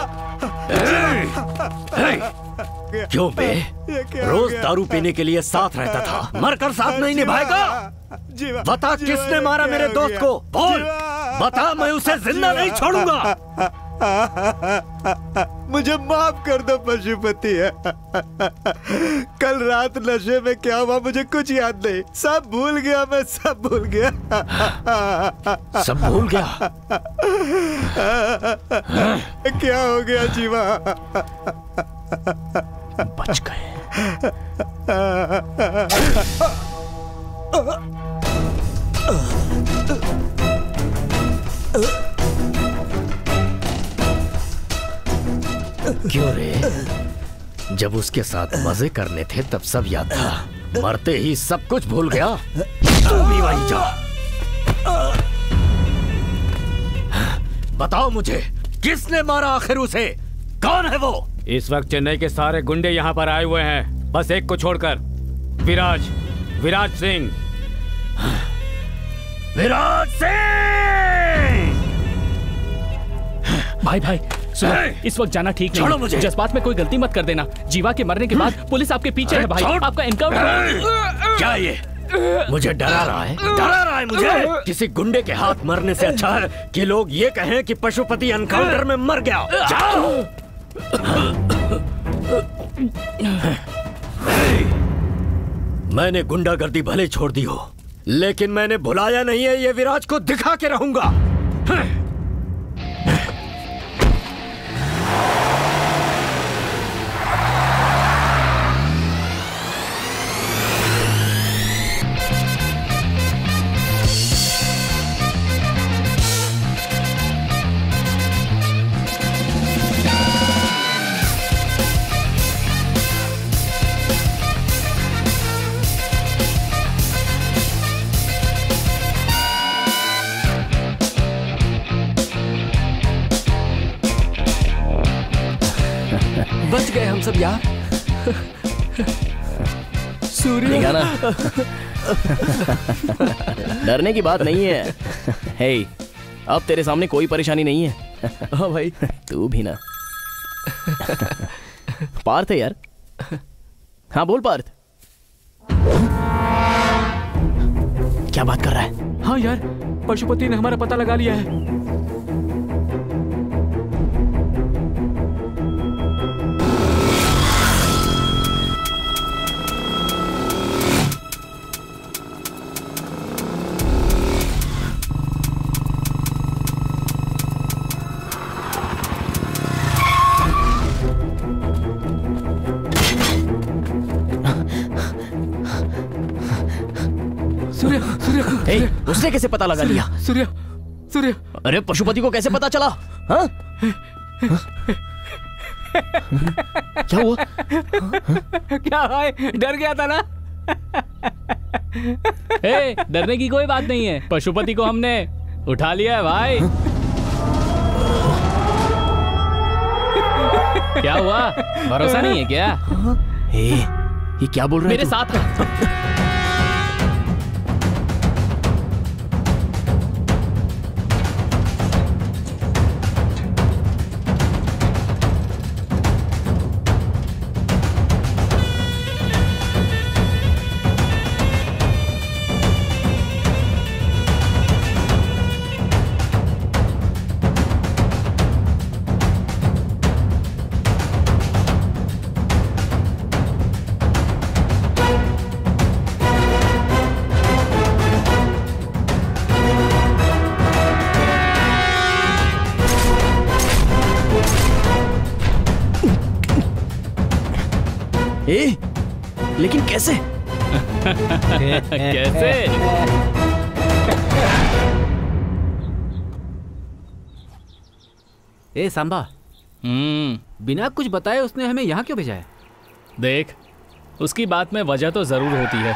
क्यों बे? रोज दारू पीने के लिए साथ रहता था, मरकर साथ नहीं निभाएगा? बता किसने मारा मेरे दोस्त को? बोल, बता, मैं उसे जिंदा नहीं छोड़ूंगा। मुझे माफ कर दो पशुपति। कल रात नशे में क्या हुआ मुझे कुछ याद नहीं, सब भूल गया, मैं सब भूल गया। सब भूल गया? क्या हो गया जीवा? बच गए। क्यों रे? जब उसके साथ मजे करने थे तब सब याद था, मरते ही सब कुछ भूल गया। तू भी वहीं जा। बताओ मुझे, किसने मारा आखिर उसे? कौन है वो? इस वक्त चेन्नई के सारे गुंडे यहाँ पर आए हुए हैं, बस एक को छोड़कर। विराज सिंह। विराज सिंह! भाई सुनो, इस वक्त जाना ठीक नहीं है। जज्बात में कोई गलती मत कर देना। जीवा के मरने के बाद पुलिस आपके पीछे है भाई, आपका एनकाउंटर। क्या ये मुझे डरा रहा है? डरा रहा है मुझे? किसी गुंडे के हाथ मरने से अच्छा है कि लोग ये कहें कि पशुपति एनकाउंटर में मर गया। जाओ। मैंने गुंडागर्दी भले छोड़ दी हो, लेकिन मैंने भुलाया नहीं है, ये विराज को दिखा के रहूंगा। बच गए हम सब यार। सूर्य ना, डरने की बात नहीं है। हे, अब तेरे सामने कोई परेशानी नहीं है। हाँ भाई, तू भी ना। पार्थ है यार। हाँ बोल पार्थ। क्या बात कर रहा है? हाँ यार, पशुपति ने हमारा पता लगा लिया है। उसने कैसे पता लगा लिया? सूर्य, अरे पशुपति को कैसे पता चला? हाँ? क्या हुआ? क्या है? डर गया था ना? डरने की कोई बात नहीं है, पशुपति को हमने उठा लिया है भाई। क्या हुआ? भरोसा नहीं है क्या? ये क्या बोल रहे हैं? मेरे साथ है। लेकिन कैसे? कैसे? ए सांबा, बिना कुछ बताए उसने हमें यहाँ क्यों भेजा है? देख, उसकी बात में वजह तो जरूर होती है।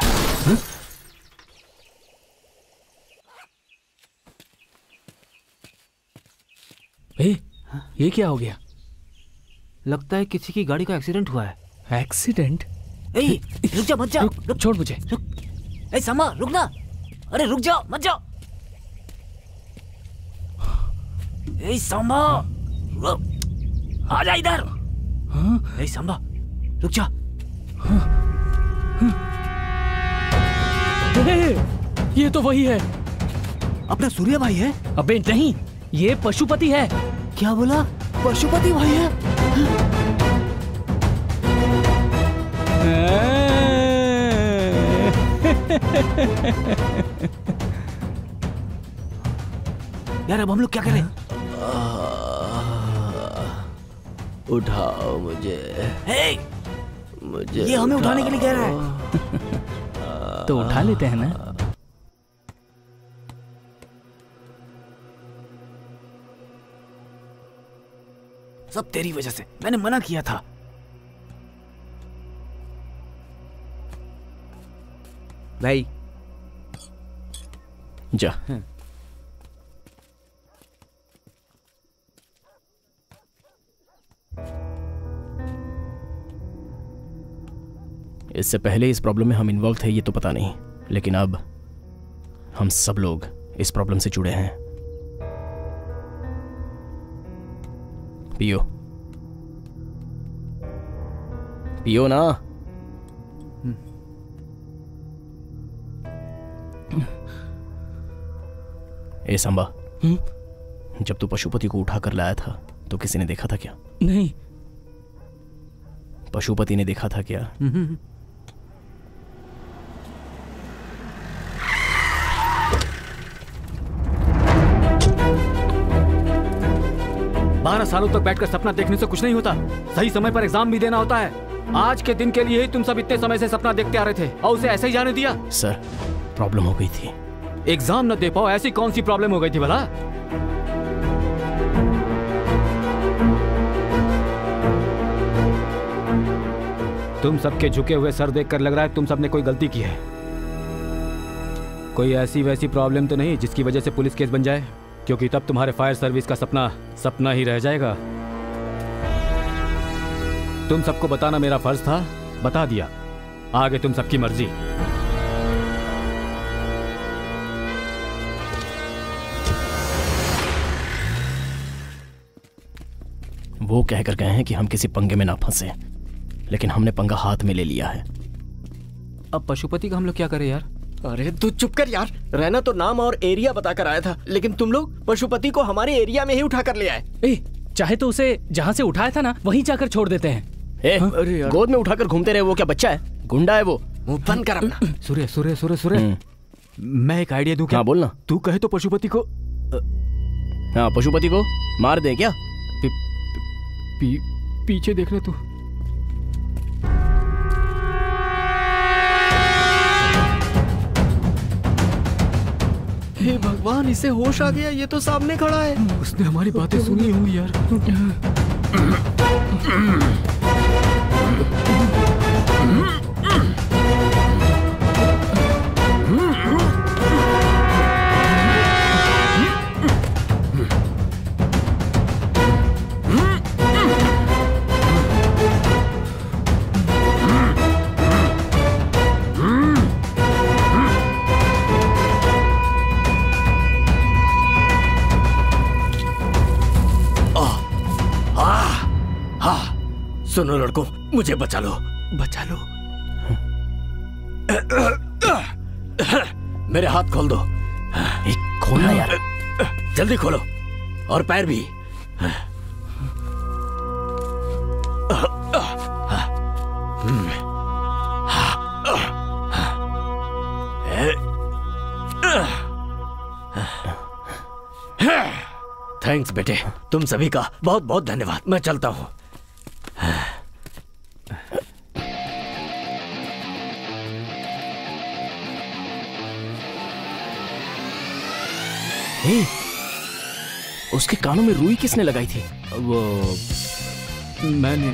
ये क्या हो गया? लगता है किसी की गाड़ी का एक्सीडेंट हुआ है। एक्सीडेंट? रुक जा, मत जा। रुक, छोड़ मुझे। समा रुक ना। अरे रुक जाओ, मत जाओ। समा आ जा इधर। समा रुक जा। ये तो वही है। अपना सूर्य भाई है? अबे नहीं, ये पशुपति है। क्या बोला? पशुपति भाई है? यार अब हम लोग क्या करें? उठाओ मुझे। ये हमें उठाने के लिए कह रहा है। तो उठा लेते हैं ना। सब तेरी वजह से, मैंने मना किया था। भाई जा। इससे पहले इस प्रॉब्लम में हम इन्वॉल्व थे ये तो पता नहीं, लेकिन अब हम सब लोग इस प्रॉब्लम से जुड़े हैं। पियो पियो ना। ए सांबा, जब तू पशुपति को उठा कर लाया था तो किसी ने देखा था क्या? नहीं। पशुपति ने देखा था क्या? 12 सालों तक बैठकर सपना देखने से कुछ नहीं होता। सही समय पर एग्जाम भी देना होता है। आज के दिन के लिए ही तुम सब इतने समय से सपना देखते आ रहे थे और उसे ऐसे ही जाने दिया। सर, प्रॉब्लम हो गई थी। एग्जाम न दे पाओ, ऐसी कौन सी प्रॉब्लम हो गई थी भला? तुम सबके झुके हुए सर देखकर लग रहा है तुम सबने कोई गलती की है। कोई ऐसी वैसी प्रॉब्लम तो नहीं जिसकी वजह से पुलिस केस बन जाए, क्योंकि तब तुम्हारे फायर सर्विस का सपना सपना ही रह जाएगा। तुम सबको बताना मेरा फर्ज था, बता दिया। आगे तुम सबकी मर्जी। वो कहकर गए हैं कि हम किसी पंगे में ना फंसे, लेकिन हमने पंगा हाथ में ले लिया है। अब पशुपति का हम लोग क्या करें यार? अरे तू चुप कर यार। रहना तो नाम और एरिया बताकर आया था, लेकिन तुम लोग पशुपति को हमारे एरिया में ही उठा कर ले आए। चाहे तो उसे जहाँ से उठाया था ना वहीं जाकर छोड़ देते हैं। अरे यार, गोद में उठाकर घूमते रहे। वो क्या बच्चा है? गुंडा है वो। मुंह बंद कर अपना। सूर्य सूर्य सूर्य सूर्य, मैं एक आइडिया दूं क्या? हाँ बोलना। तू कहे तो पशुपति को हाँ, पशुपति को मार दे क्या? पीछे देखना तू। हे भगवान, इसे होश आ गया। ये तो सामने खड़ा है। उसने हमारी बातें सुनी होंगी यार। सुनो लड़कों, मुझे बचा लो। बचा लो। मेरे हाथ खोल दो। खोलना यार, जल्दी खोलो। और पैर भी। थैंक्स बेटे, तुम सभी का बहुत बहुत धन्यवाद। मैं चलता हूँ। उसके कानों में रुई किसने लगाई थी? वो मैंने।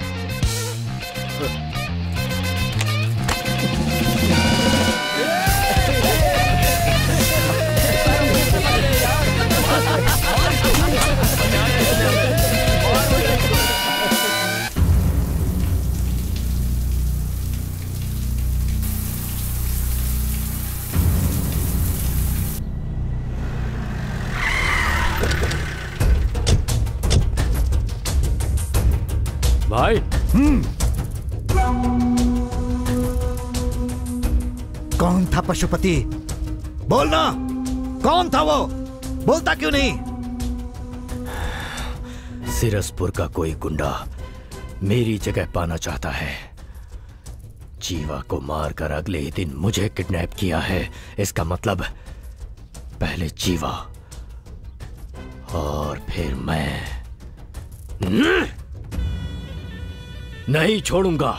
भाई। कौन था पशुपति? बोलना, कौन था वो? बोलता क्यों नहीं? सिरसपुर का कोई गुंडा मेरी जगह पाना चाहता है। जीवा को मारकर अगले ही दिन मुझे किडनैप किया है। इसका मतलब पहले जीवा और फिर मैं। नहीं छोड़ूंगा।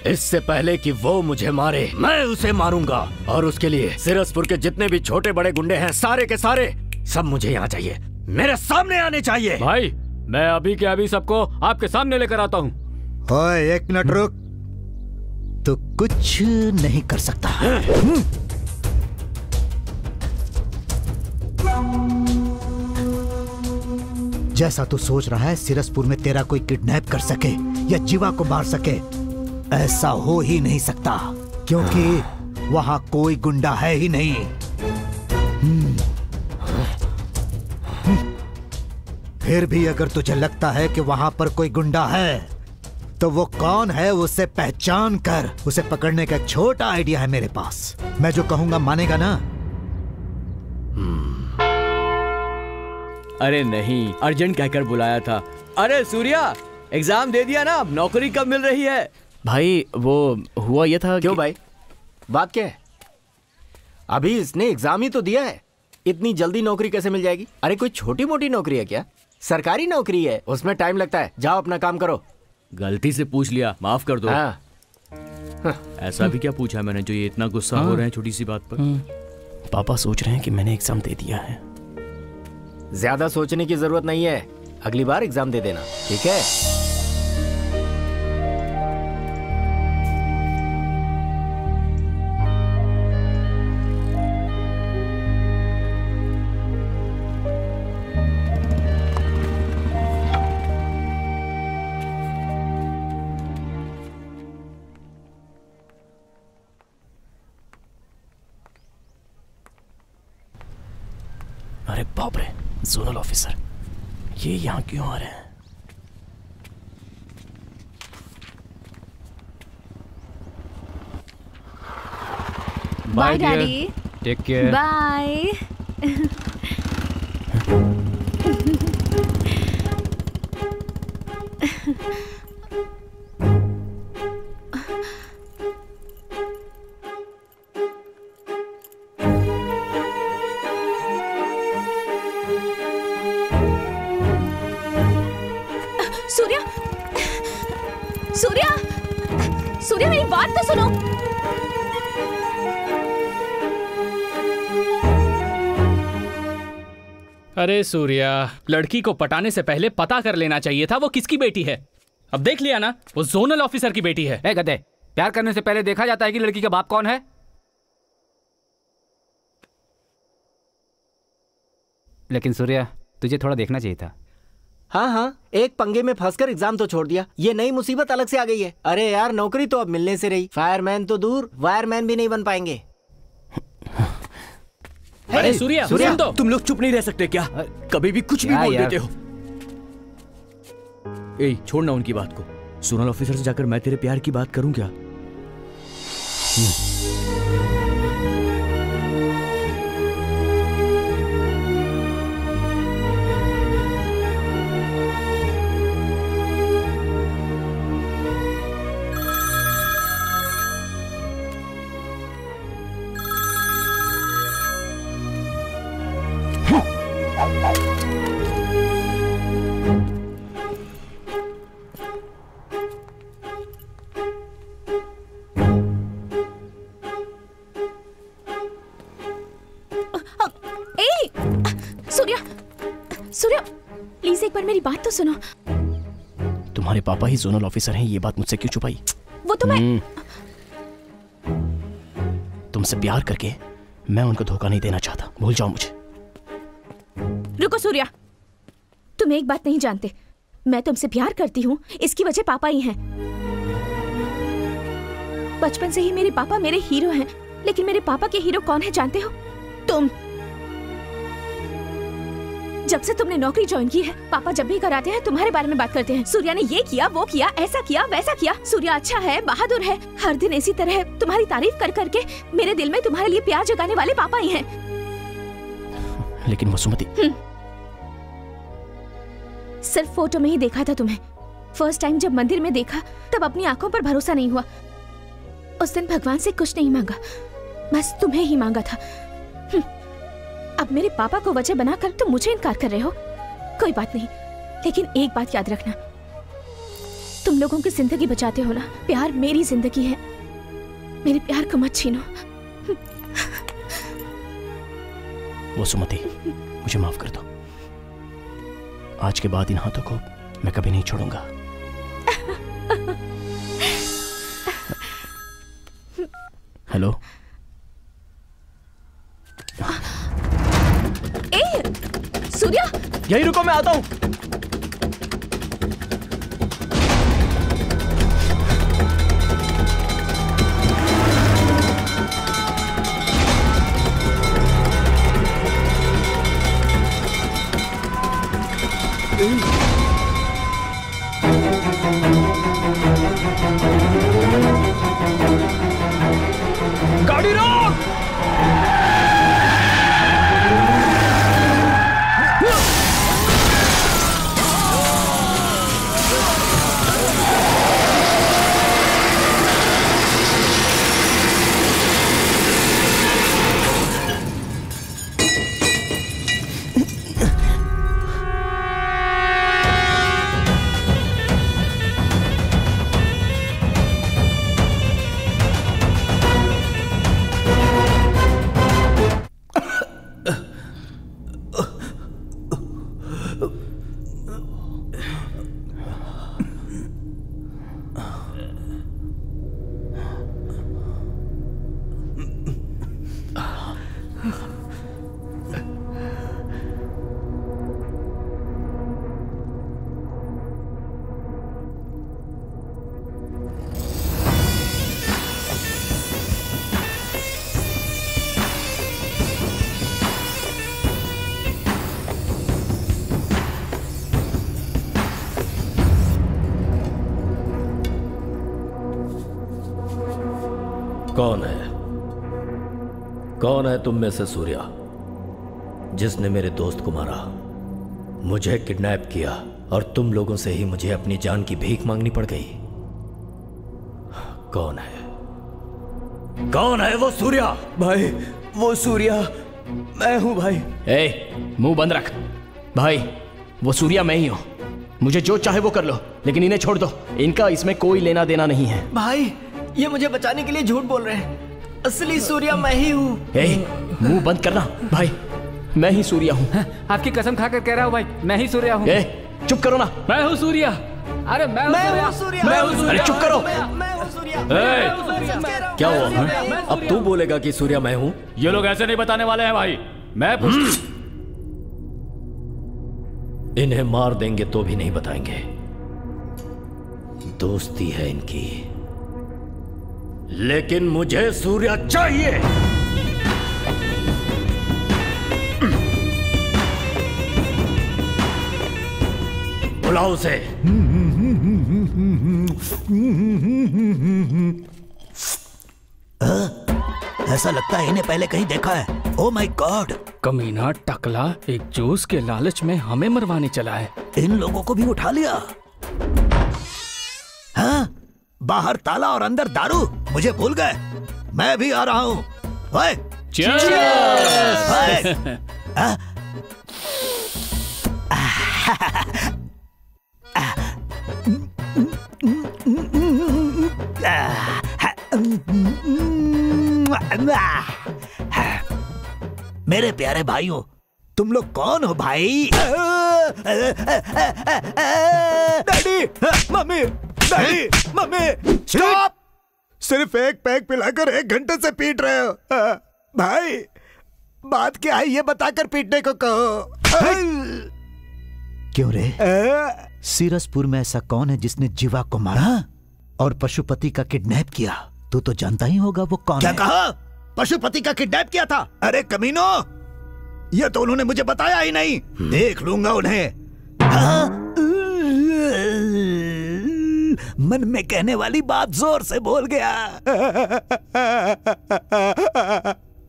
इससे पहले कि वो मुझे मारे, मैं उसे मारूंगा। और उसके लिए सिरसपुर के जितने भी छोटे बड़े गुंडे हैं, सारे के सारे सब मुझे यहाँ चाहिए, मेरे सामने आने चाहिए। भाई, मैं अभी के अभी सबको आपके सामने लेकर आता हूँ। ओए, एक मिनट रुक। तो कुछ नहीं कर सकता। जैसा तू सोच रहा है सिरसपुर में तेरा कोई किडनैप कर सके या जीवा को मार सके, ऐसा हो ही नहीं सकता, क्योंकि वहां कोई गुंडा है ही नहीं। फिर भी अगर तुझे लगता है कि वहां पर कोई गुंडा है, तो वो कौन है उसे पहचान कर उसे पकड़ने का एक छोटा आइडिया है मेरे पास। मैं जो कहूंगा मानेगा ना? अरे नहीं, अर्जेंट कहकर बुलाया था। अरे सूर्या, एग्जाम दे दिया ना, अब नौकरी कब मिल रही है? भाई वो हुआ ये था। क्यों भाई, बात क्या है? अभी इसने एग्जाम ही तो दिया है, इतनी जल्दी नौकरी कैसे मिल जाएगी? अरे कोई छोटी मोटी नौकरी है क्या? सरकारी नौकरी है, उसमें टाइम लगता है। जाओ अपना काम करो। गलती से पूछ लिया, माफ कर दो। हाँ। ऐसा भी क्या पूछा मैंने जो ये इतना गुस्सा हो रहे हैं छोटी सी बात पर? पापा सोच रहे हैं कि मैंने एग्जाम दे दिया है। ज्यादा सोचने की जरूरत नहीं है, अगली बार एग्जाम दे देना, ठीक है? अरे बाप रे, जोनल ऑफिसर, ये यहाँ क्यों आ रहे हैं? Bye daddy. Take care. Bye. Surya, Surya, Surya, मेरी बात तो सुनो। अरे सूर्या, लड़की को पटाने से पहले पता कर लेना चाहिए था वो किसकी बेटी है। अब देख लिया ना, वो जोनल ऑफिसर की बेटी है। ए गधे, प्यार करने से पहले देखा जाता है कि लड़की का बाप कौन है? लेकिन सूर्या, तुझे थोड़ा देखना चाहिए था। हाँ हाँ, एक पंगे में फंसकर एग्जाम तो छोड़ दिया, ये नई मुसीबत अलग से आ गई है। अरे यार, नौकरी तो अब मिलने से रही, फायरमैन तो दूर, वायरमैन भी नहीं बन पाएंगे। अरे सूर्या, सुन तो। तुम लोग चुप नहीं रह सकते क्या? कभी भी कुछ भी बोल देते हो। ए, छोड़ना उनकी बात को। सोनल ऑफिसर से जाकर मैं तेरे प्यार की बात करूं क्या? सूर्या, प्लीज एक बार मेरी बात तो सुनो। तुम्हारे पापा ही जोनल ऑफिसर हैं, ये बात मुझसे क्यों छुपाई? वो तो मैं तुमसे प्यार करके मैं उनको धोखा नहीं देना चाहता, भूल जाओ मुझे। रुको सूर्या, तुम एक बात नहीं जानते, मैं तुमसे प्यार करती हूँ, इसकी वजह पापा ही हैं। बचपन से ही मेरे पापा मेरे हीरो हैं, लेकिन मेरे पापा के हीरो कौन है जानते हो? तुम। जब से तुमने नौकरी ज्वाइन की है, पापा जब भी कराते हैं तुम्हारे बारे में बात करते हैं। सूर्या ने ये किया, वो किया, ऐसा किया, वैसा किया। सूर्या अच्छा है, बहादुर है। हर दिन इसी तरह तुम्हारी तारीफ कर करके मेरे दिल में तुम्हारे लिए प्यार जगाने वाले पापा ही हैं। लेकिन वसुमती, सिर्फ फोटो में ही देखा था तुम्हें। फर्स्ट टाइम जब मंदिर में देखा तब अपनी आंखों पर भरोसा नहीं हुआ। उस दिन भगवान से कुछ नहीं मांगा, बस तुम्हें ही मांगा था। अब मेरे पापा को वजह बनाकर तुम मुझे इनकार कर रहे हो। कोई बात नहीं, लेकिन एक बात याद रखना, तुम लोगों की जिंदगी बचाते हो ना। प्यार मेरी जिंदगी है, मेरे प्यार को मत छीनो। वसुमती, मुझे माफ कर दो। आज के बाद इन हाथों को मैं कभी नहीं छोड़ूंगा। हेलो, सूर्या, यही रुको, मैं आता हूँ। गाड़ी रोक! कौन है? कौन है तुम में से सूर्या जिसने मेरे दोस्त को मारा, मुझे किडनैप किया और तुम लोगों से ही मुझे अपनी जान की भीख मांगनी पड़ गई? कौन है? कौन है वो सूर्या? भाई, वो सूर्या मैं हूं भाई। मुंह बंद रख भाई। वो सूर्या मैं ही हूं। मुझे जो चाहे वो कर लो, लेकिन इन्हें छोड़ दो। इनका इसमें कोई लेना देना नहीं है। भाई, ये मुझे बचाने के लिए झूठ बोल रहे हैं। असली सूर्या मैं ही हूँ। मुंह बंद करना भाई, मैं ही सूर्या हूँ। आपकी कसम खाकर कह रहा हूँ भाई, मैं ही सूर्या हूँ। चुप करो ना। मैं हूँ सूर्या। अरे मैं हूँ सूर्या। मैं हूँ सूर्या। अरे चुप करो। मैं हूँ सूर्या। क्या हुआ? अब तू बोलेगा कि सूर्या मैं हूँ? ये लोग ऐसे नहीं बताने वाले हैं भाई। मैं इन्हें मार देंगे तो भी नहीं बताएंगे। दोस्ती है इनकी, लेकिन मुझे सूर्या चाहिए। बुलाओ उसे। ऐसा लगता है इन्हें पहले कहीं देखा है। Oh my God! कमीना टकला एक जूस के लालच में हमें मरवाने चला है। इन लोगों को भी उठा लिया। हाँ? बाहर ताला और अंदर दारू। मुझे भूल गए। मैं भी आ रहा हूँ। ओए! मेरे प्यारे भाइयों, तुम लोग कौन हो भाई? Daddy, mummy, daddy, mummy, stop! सिर्फ एक पैक पिलाकर 1 घंटे से पीट रहे हो। भाई, बात क्या है ये बताकर पीटने को कहो। क्यों रे? सीरसपुर में ऐसा कौन है जिसने जीवा को मारा और पशुपति का किडनैप किया? तू तो जानता ही होगा वो कौन क्या है। कहा? पशुपति का किडनैप किया था? अरे कमीनो, ये तो उन्होंने मुझे बताया ही नहीं। देख लूंगा उन्हें। हाँ? मन में कहने वाली बात जोर से बोल गया।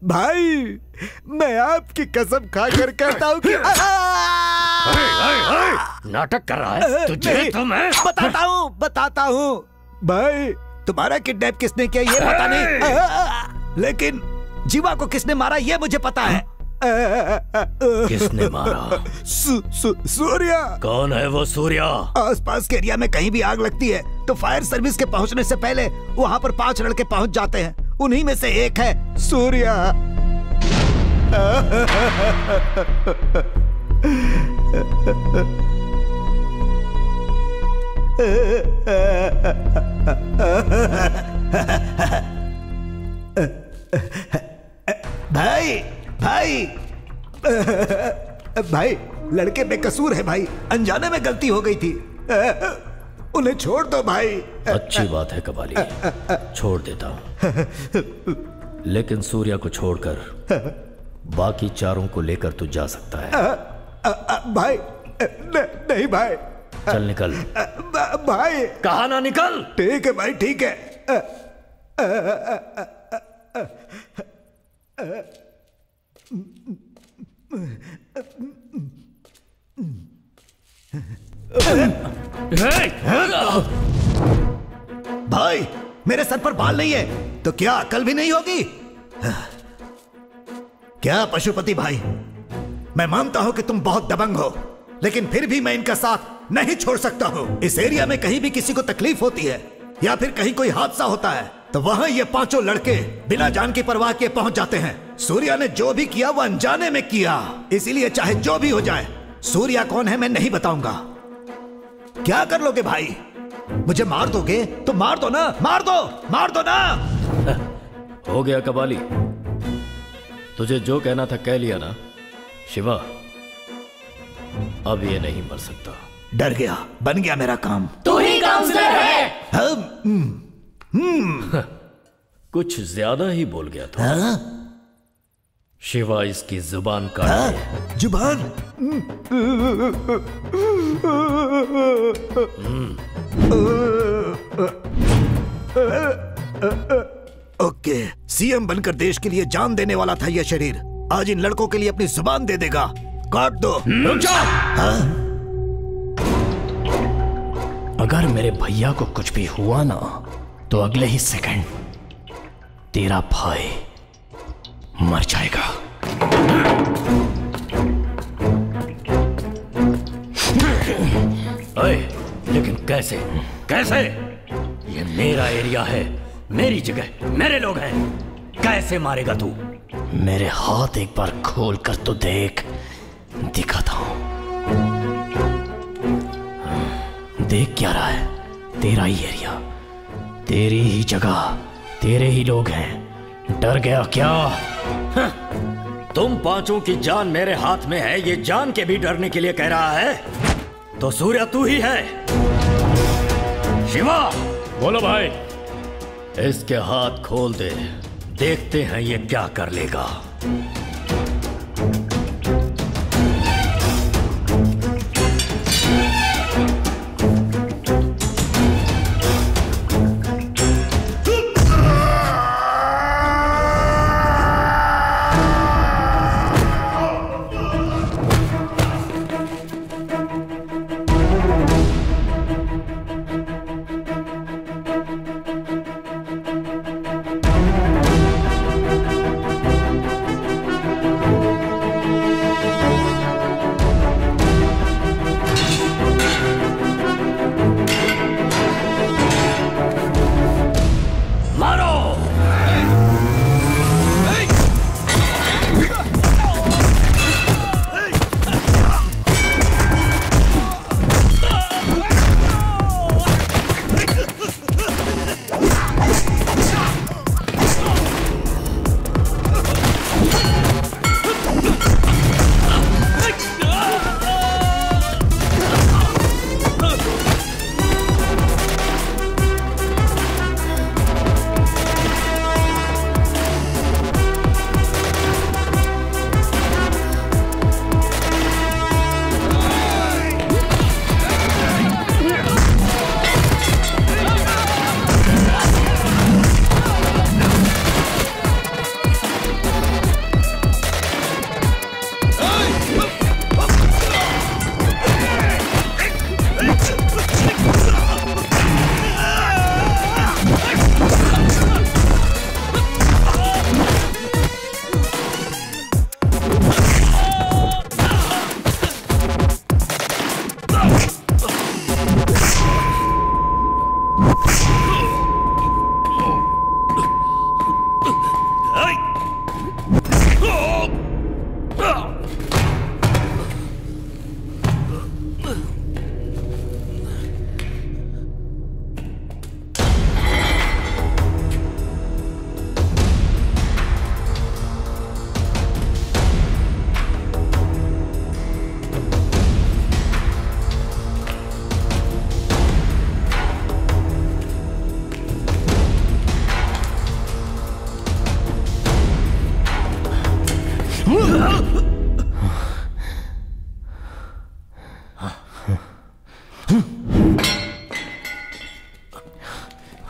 भाई मैं आपकी कसम खाकर कहता हूँ कि नाटक कर रहा है तुझे तो मैं बताता हूँ भाई। तुम्हारा किडनैप किसने किया ये पता नहीं, लेकिन जीवा को किसने मारा ये मुझे पता है। किसने मारा? सूर्या। कौन है वो सूर्या? आसपास के एरिया में कहीं भी आग लगती है तो फायर सर्विस के पहुंचने से पहले वहां पर 5 लड़के पहुंच जाते हैं। उन्हीं में से एक है सूर्या। भाई भाई भाई लड़के बेकसूर है भाई, अनजाने में गलती हो गई थी, उन्हें छोड़ दो भाई। अच्छी बात है कबाली, छोड़ देता हूँ, लेकिन सूर्या को छोड़कर बाकी चारों को लेकर तू जा सकता है। भाई नहीं भाई। चल निकल। भाई कहा ना निकल। ठीक है भाई ठीक है। भाई मेरे सर पर बाल नहीं है तो क्या अकल भी नहीं होगी क्या पशुपति भाई? मैं मानता हूं कि तुम बहुत दबंग हो, लेकिन फिर भी मैं इनका साथ नहीं छोड़ सकता हूं। इस एरिया में कहीं भी किसी को तकलीफ होती है या फिर कहीं कोई हादसा होता है तो वहां ये 5 लड़के बिना जान की परवाह किए पहुंच जाते हैं। सूर्या ने जो भी किया वो अनजाने में किया, इसीलिए चाहे जो भी हो जाए सूर्या कौन है मैं नहीं बताऊंगा। क्या कर लोगे भाई? मुझे मार दोगे तो मार दो ना, मार दो ना। हो गया कबाली, तुझे जो कहना था कह लिया ना। शिवा अब ये नहीं मर सकता। डर गया, बन गया मेरा काम। तू ही काउंसलर है। कुछ ज्यादा ही बोल गया था। शिवा इसकी जुबान काट। जुबान? ओके, सीएम बनकर देश के लिए जान देने वाला था यह शरीर, आज इन लड़कों के लिए अपनी जुबान दे देगा। काट दो। रुक जाओ। अगर मेरे भैया को कुछ भी हुआ ना तो अगले ही सेकंड तेरा भाई मर जाएगा। अरे लेकिन कैसे कैसे? ये मेरा एरिया है, मेरी जगह, मेरे लोग हैं, कैसे मारेगा तू? मेरे हाथ एक बार खोल कर तो देख, दिखाता हूं। देख क्या रहा है? तेरा ही एरिया, तेरी ही जगह, तेरे ही लोग हैं। डर गया क्या? तुम 5 की जान मेरे हाथ में है, ये जान के भी डरने के लिए कह रहा है? तो सूर्या तू ही है। शिवा बोलो भाई। इसके हाथ खोल दे, देखते हैं ये क्या कर लेगा।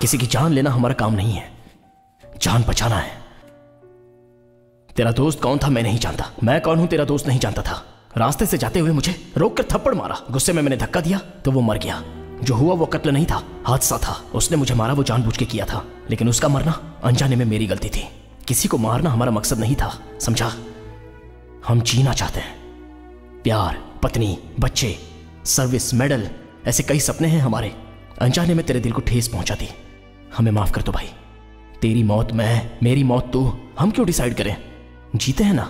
किसी की जान लेना हमारा काम नहीं है, जान बचाना है। तेरा दोस्त कौन था मैं नहीं जानता, मैं कौन हूं तेरा दोस्त नहीं जानता था। रास्ते से जाते हुए मुझे रोक कर थप्पड़ मारा, गुस्से में मैंने धक्का दिया तो वो मर गया। जो हुआ वो कत्ल नहीं था, हादसा था। उसने मुझे मारा, वो जानबूझ के किया था, लेकिन उसका मरना अनजाने में मेरी गलती थी। किसी को मारना हमारा मकसद नहीं था, समझा? हम जीना चाहते हैं। प्यार, पत्नी, बच्चे, सर्विस, मेडल, ऐसे कई सपने हैं हमारे। अनजाने में तेरे दिल को ठेस पहुंचा दी, हमें माफ कर दो भाई। तेरी मौत मैं, मेरी मौत तू, हम क्यों डिसाइड करें? जीते हैं ना,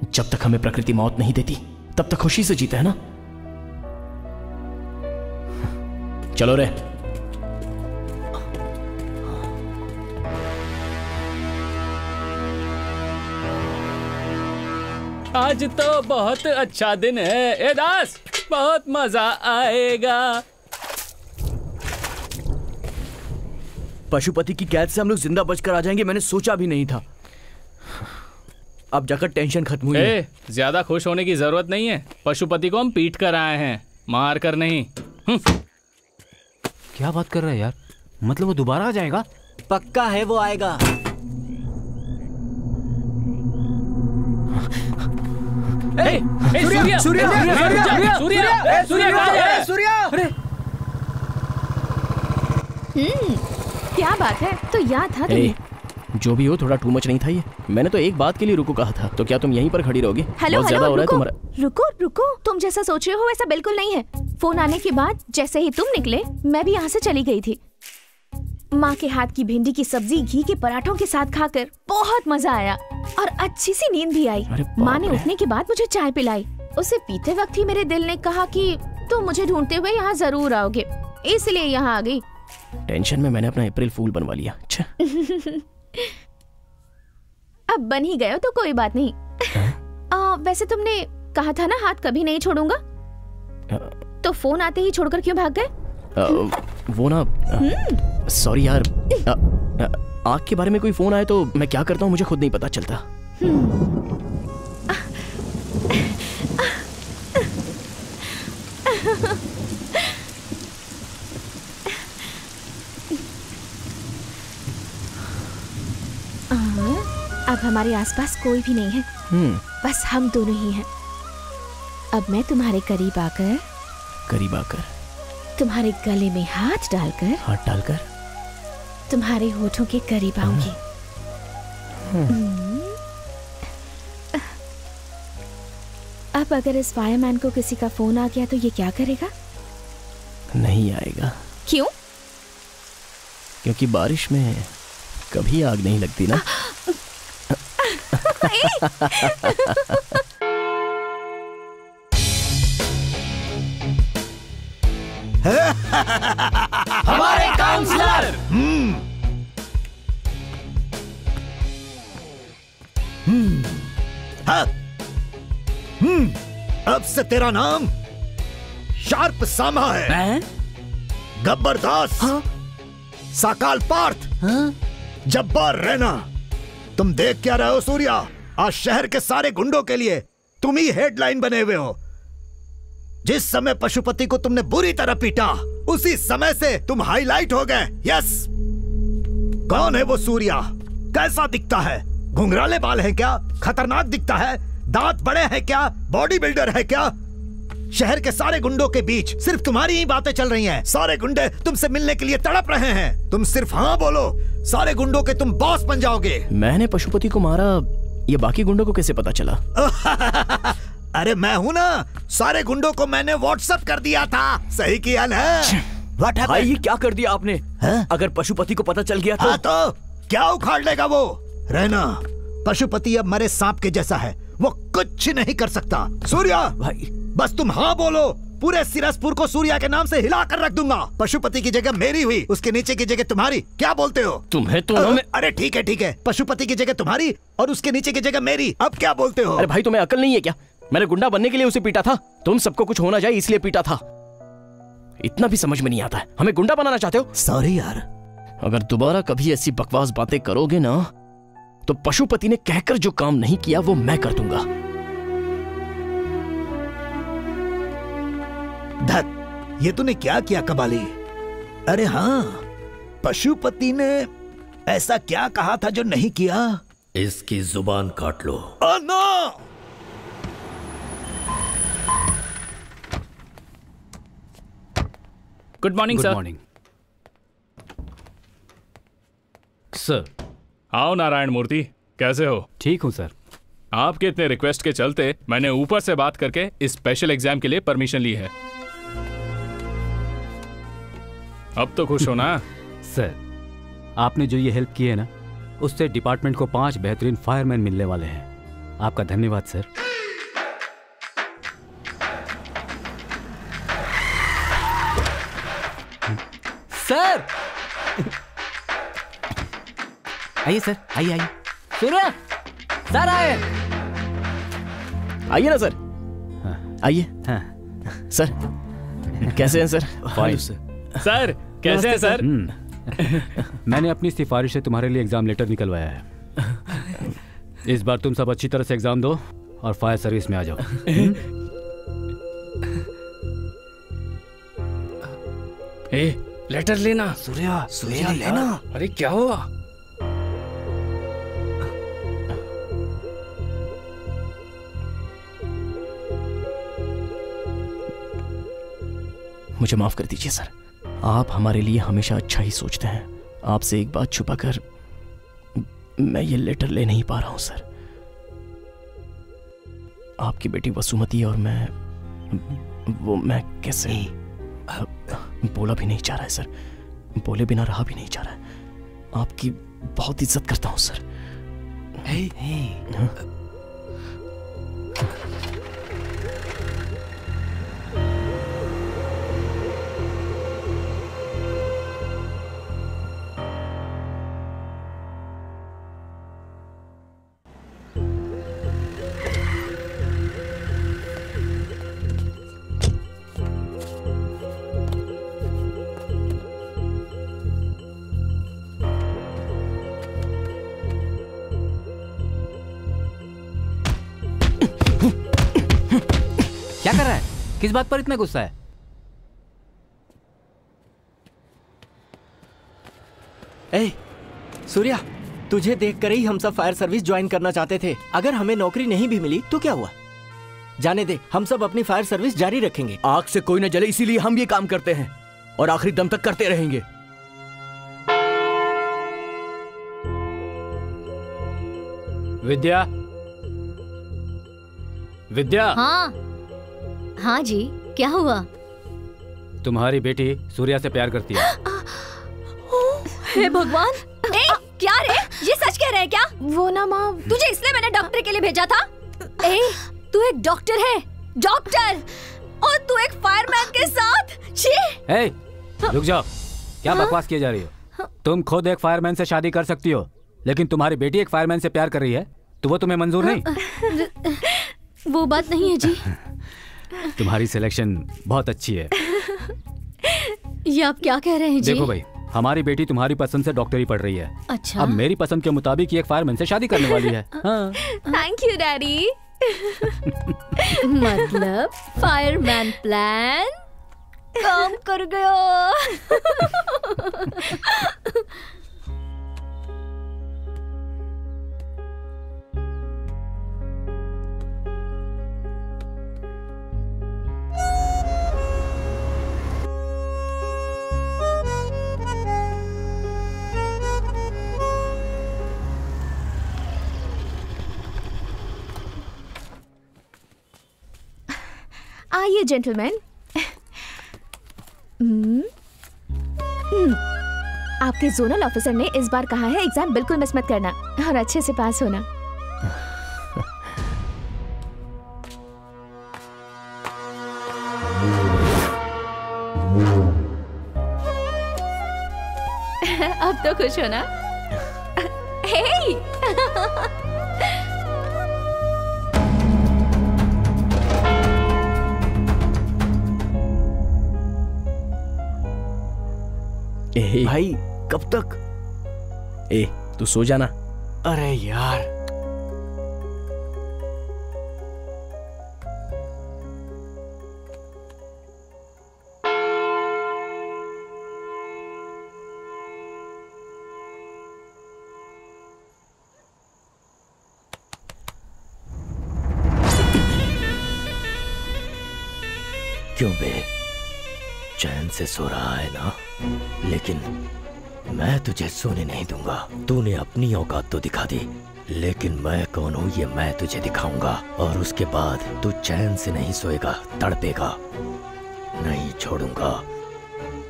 जब तक हमें प्रकृति मौत नहीं देती तब तक खुशी से जीते हैं ना। चलो रे। आज तो बहुत अच्छा दिन है ए दास, बहुत मजा आएगा। पशुपति की कैद से हम लोग जिंदा बचकर आ जाएंगे, मैंने सोचा भी नहीं था। अब जाकर टेंशन खत्म हुई है। ज्यादा खुश होने की जरूरत नहीं है, पशुपति को हम पीट कर आए हैं, मार कर नहीं। क्या बात कर रहा है यार, मतलब वो दोबारा आ जाएगा? पक्का है वो आएगा। सूर्या, सूर्या, सूर्या, सूर्या, सूर्या, सूर्या। क्या बात है, तो याद था तुम्हें। जो भी हो, थोड़ा टू मच नहीं था ये? मैंने तो एक बात के लिए रुको कहा था, तो क्या तुम यहीं पर खड़ी रहोगे? हेलो ज्यादा हो रहा है रुको, तुम्हारा। रुको रुको, तुम जैसा सोच रहे हो वैसा बिल्कुल नहीं है। फोन आने के बाद जैसे ही तुम निकले मैं भी यहाँ से चली गई थी। माँ के हाथ की भिंडी की सब्जी घी के पराठों के साथ खाकर बहुत मजा आया और अच्छी सी नींद भी आई। माँ ने उठने के बाद मुझे चाय पिलाई। उसे पीते वक्त ही मेरे दिल ने कहा कि तुम मुझे ढूंढते हुए यहाँ जरूर आओगे, इसलिए यहाँ आ गई। टेंशन में मैंने अपना अप्रैल फूल बनवा लिया। अच्छा अब बन ही गए हो तो कोई बात नहीं। वैसे तुमने कहा था ना हाथ कभी नहीं छोड़ूंगा, तो फोन आते ही छोड़कर क्यों भाग गए? वो ना, सॉरी यार, आग के बारे में कोई फोन आए तो मैं क्या करता हूँ मुझे खुद नहीं पता चलता। अब हमारे आसपास कोई भी नहीं है, बस हम दोनों ही हैं। अब मैं तुम्हारे करीब आकर तुम्हारे गले में हाथ डालकर तुम्हारे होठों के करीब आऊंगी। अब अगर इस फायरमैन को किसी का फोन आ गया तो ये क्या करेगा? नहीं आएगा। क्यों? क्योंकि बारिश में कभी आग नहीं लगती ना। हमारे काउंसलर। अब से तेरा नाम शार्प सामा है, गब्बर दास, साकाल पार्थ, जब्बार रैना। तुम देख क्या रहे हो सूर्या? आज शहर के सारे गुंडों के लिए तुम ही हेडलाइन बने हुए हो। जिस समय पशुपति को तुमने बुरी तरह पीटा, उसी समय से तुम हाईलाइट हो गए। यस। कौन है वो सूर्या? कैसा दिखता है? घुंघराले बाल हैं क्या? खतरनाक दिखता है? दांत बड़े हैं क्या? बॉडी बिल्डर है क्या? शहर के सारे गुंडों के बीच सिर्फ तुम्हारी ही बातें चल रही हैं। सारे गुंडे तुमसे मिलने के लिए तड़प रहे हैं। तुम सिर्फ हाँ बोलो, सारे गुंडों के तुम बॉस बन जाओगे। मैंने पशुपति को मारा, ये बाकी गुंडों को कैसे पता चला? अरे मैं हूं ना, सारे गुंडों को मैंने व्हाट्सएप कर दिया था। सही किया ना? भाई ये क्या कर दिया आपने? अगर पशुपति को पता चल गया तो? हाँ तो क्या उखाड़ लेगा वो? रहना, पशुपति अब मरे सांप के जैसा है, वो कुछ नहीं कर सकता। सूर्या भाई बस तुम हाँ बोलो, पूरे सिरसपुर को सूर्या के नाम से हिला कर रख दूंगा। पशुपति की जगह मेरी हुई, उसके नीचे की जगह तुम्हारी। क्या बोलते हो? तुम्हें तो अरे ठीक है, पशुपति की जगह तुम्हारी और उसके नीचे की जगह मेरी। अब क्या बोलते हो? अरे भाई तुम्हें अकल नहीं है क्या? मैंने गुंडा बनने के लिए उसे पीटा था, तुम सबको कुछ होना जाए इसलिए पीटा था। इतना भी समझ में नहीं आता है, हमें गुंडा बनाना चाहते हो? सॉरी यार। अगर दोबारा कभी ऐसी बकवास बातें करोगे ना, तो पशुपति ने कहकर जो काम नहीं किया वो मैं कर दूंगा। धत, ये तूने क्या किया कबाली? अरे हाँ, पशुपति ने ऐसा क्या कहा था जो नहीं किया? इसकी जुबान काट लो। No! Good morning sir. Good morning sir. आओ नारायण मूर्ति, कैसे हो? ठीक हूँ सर। आपके इतने रिक्वेस्ट के चलते मैंने ऊपर से बात करके इस स्पेशल एग्जाम के लिए परमिशन ली है। अब तो खुश हो ना? सर, आपने जो ये हेल्प की है ना, उससे डिपार्टमेंट को 5 बेहतरीन फायरमैन मिलने वाले हैं। आपका धन्यवाद सर। सर आइए सर, आइए आइए। सूर्य सर आए। आइए ना सर, आइए। सर कैसे हैं सर? फाइन सर कैसे हैं सर? मैंने अपनी सिफारिश से तुम्हारे लिए एग्जाम लेटर निकलवाया है। इस बार तुम सब अच्छी तरह से एग्जाम दो और फायर सर्विस में आ जाओ। लेटर लेना। सूर्या लेना। अरे क्या हुआ? मुझे माफ कर दीजिए सर, आप हमारे लिए हमेशा अच्छा ही सोचते हैं। आपसे एक बात छुपाकर मैं ये लेटर ले नहीं पा रहा हूं सर। आपकी बेटी वसुमती और मैं कैसे बोला भी नहीं चाह रहा है सर, बोले बिना रहा भी नहीं चाह रहा है। आपकी बहुत इज्जत करता हूं सर। क्या कर रहा है? किस बात पर इतना गुस्सा है? ए, सूर्या, तुझे देखकर ही हम सब फायर सर्विस ज्वाइन करना चाहते थे। अगर हमें नौकरी नहीं भी मिली तो क्या हुआ? जाने दे, हम सब अपनी फायर सर्विस जारी रखेंगे। आग से कोई न जले, इसीलिए हम ये काम करते हैं और आखिरी दम तक करते रहेंगे। विद्या, विद्या। हाँ जी, क्या हुआ? तुम्हारी बेटी सूर्या से प्यार करती है। हे भगवान! ए, क्या रे? ये सच कह रहे हैं क्या? वो ना माँ, तुझे इसलिए मैंने डॉक्टर के लिए भेजा था। ए, तू एक डॉक्टर है, डॉक्टर, और तू एक फायरमैन के साथ। छी! ए, रुक जाओ। क्या बकवास किए जा रही हो? तुम खुद एक फायरमैन से शादी कर सकती हो, लेकिन तुम्हारी बेटी एक फायरमैन से प्यार कर रही है तो वो तुम्हें मंजूर नहीं? वो बात नहीं है जी। तुम्हारी सिलेक्शन बहुत अच्छी है। ये आप क्या कह रहे हैं जी? देखो भाई, हमारी बेटी तुम्हारी पसंद से डॉक्टरी पढ़ रही है। अच्छा। अब मेरी पसंद के मुताबिक एक फायरमैन से शादी करने वाली है। हाँ। Thank you daddy. मतलब फायरमैन प्लान काम कर गया। आइए जेंटलमैन। आपके जोनल ऑफिसर ने इस बार कहा है एग्जाम बिल्कुल मिस मत करना और अच्छे से पास होना। अब तो खुश हो ना? हे! भाई कब तक? ए, तू सो जाना। अरे यार, क्यों बे, चैन से सो रहा है ना? लेकिन मैं तुझे सोने नहीं दूंगा। तूने अपनी औकात तो दिखा दी, लेकिन मैं कौन हूँ ये मैं तुझे दिखाऊंगा। और उसके बाद तू चैन से नहीं सोएगा, तड़पेगा। नहीं छोड़ूंगा,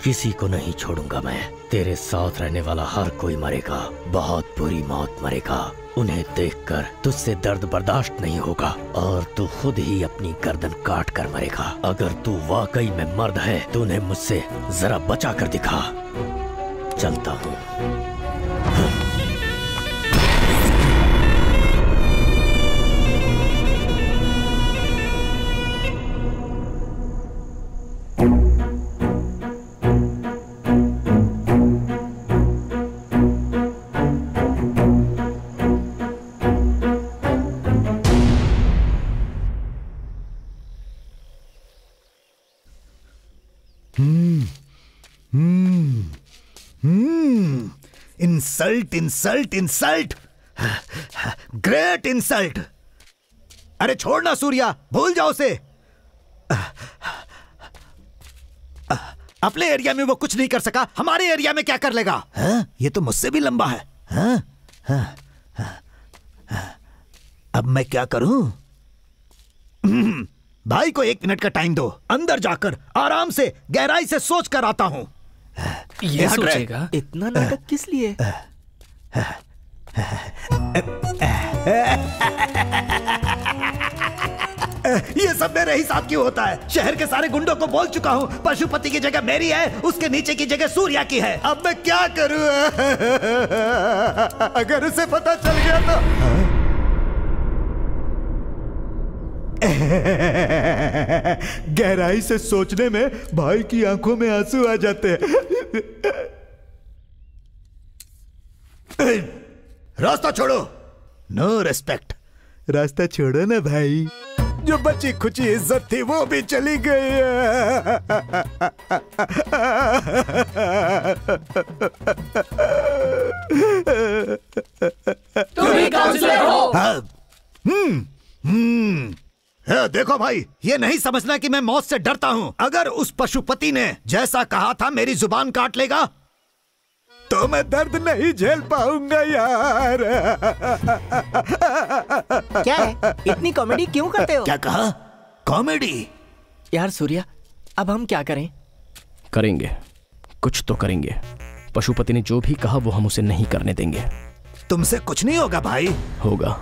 किसी को नहीं छोड़ूंगा मैं। तेरे साथ रहने वाला हर कोई मरेगा, बहुत बुरी मौत मरेगा। उन्हें देखकर तुझसे दर्द बर्दाश्त नहीं होगा और तू खुद ही अपनी गर्दन काट कर मरेगा। अगर तू वाकई में मर्द है तो उन्हें मुझसे जरा बचा कर दिखा। चलता हूँ। Insult insult insult, great insult. अरे छोड़ना सूर्या, भूल जाओ उसे। अपने एरिया में वो कुछ नहीं कर सका, हमारे एरिया में क्या कर लेगा? ये तो मुझसे भी लंबा है। अब मैं क्या करूं? भाई को 1 मिनट का टाइम दो, अंदर जाकर आराम से गहराई से सोच कर आता हूं। ये सोचेगा इतना नाटक किस लिए? ये सब मेरे ही साथ क्यों होता है? शहर के सारे गुंडों को बोल चुका हूँ, पशुपति की जगह मेरी है, उसके नीचे की जगह सूर्या की है। अब मैं क्या करूँ? अगर उसे पता चल गया तो गहराई से सोचने में भाई की आंखों में आंसू आ जाते हैं। रास्ता छोड़ो। No respect. रास्ता छोड़ो ना भाई। जो बची खुची इज्जत थी वो भी चली गई है। तुम ही काउंसलर हो। देखो भाई, ये नहीं समझना कि मैं मौत से डरता हूँ। अगर उस पशुपति ने जैसा कहा था मेरी जुबान काट लेगा तो मैं दर्द नहीं झेल पाऊंगा यार। क्या है? इतनी कॉमेडी क्यों करते हो? क्या कहा? कॉमेडी? यार सूर्या, अब हम क्या करें? करेंगे, कुछ तो करेंगे। पशुपति ने जो भी कहा वो हम उसे नहीं करने देंगे। तुमसे कुछ नहीं होगा भाई। होगा।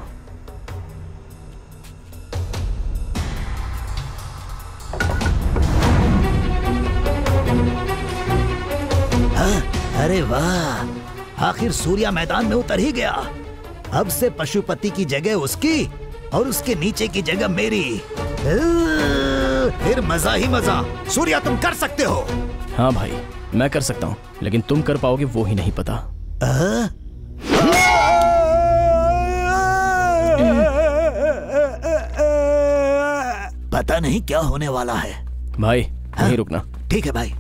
अरे वाह, आखिर सूर्या मैदान में उतर ही गया। अब से पशुपति की जगह उसकी और उसके नीचे की जगह मेरी। फिर मजा ही मजा। सूर्या तुम कर सकते हो। हाँ भाई, मैं कर सकता हूँ, लेकिन तुम कर पाओगे वो ही नहीं पता। पता नहीं क्या होने वाला है भाई। नहीं रुकना। ठीक है भाई।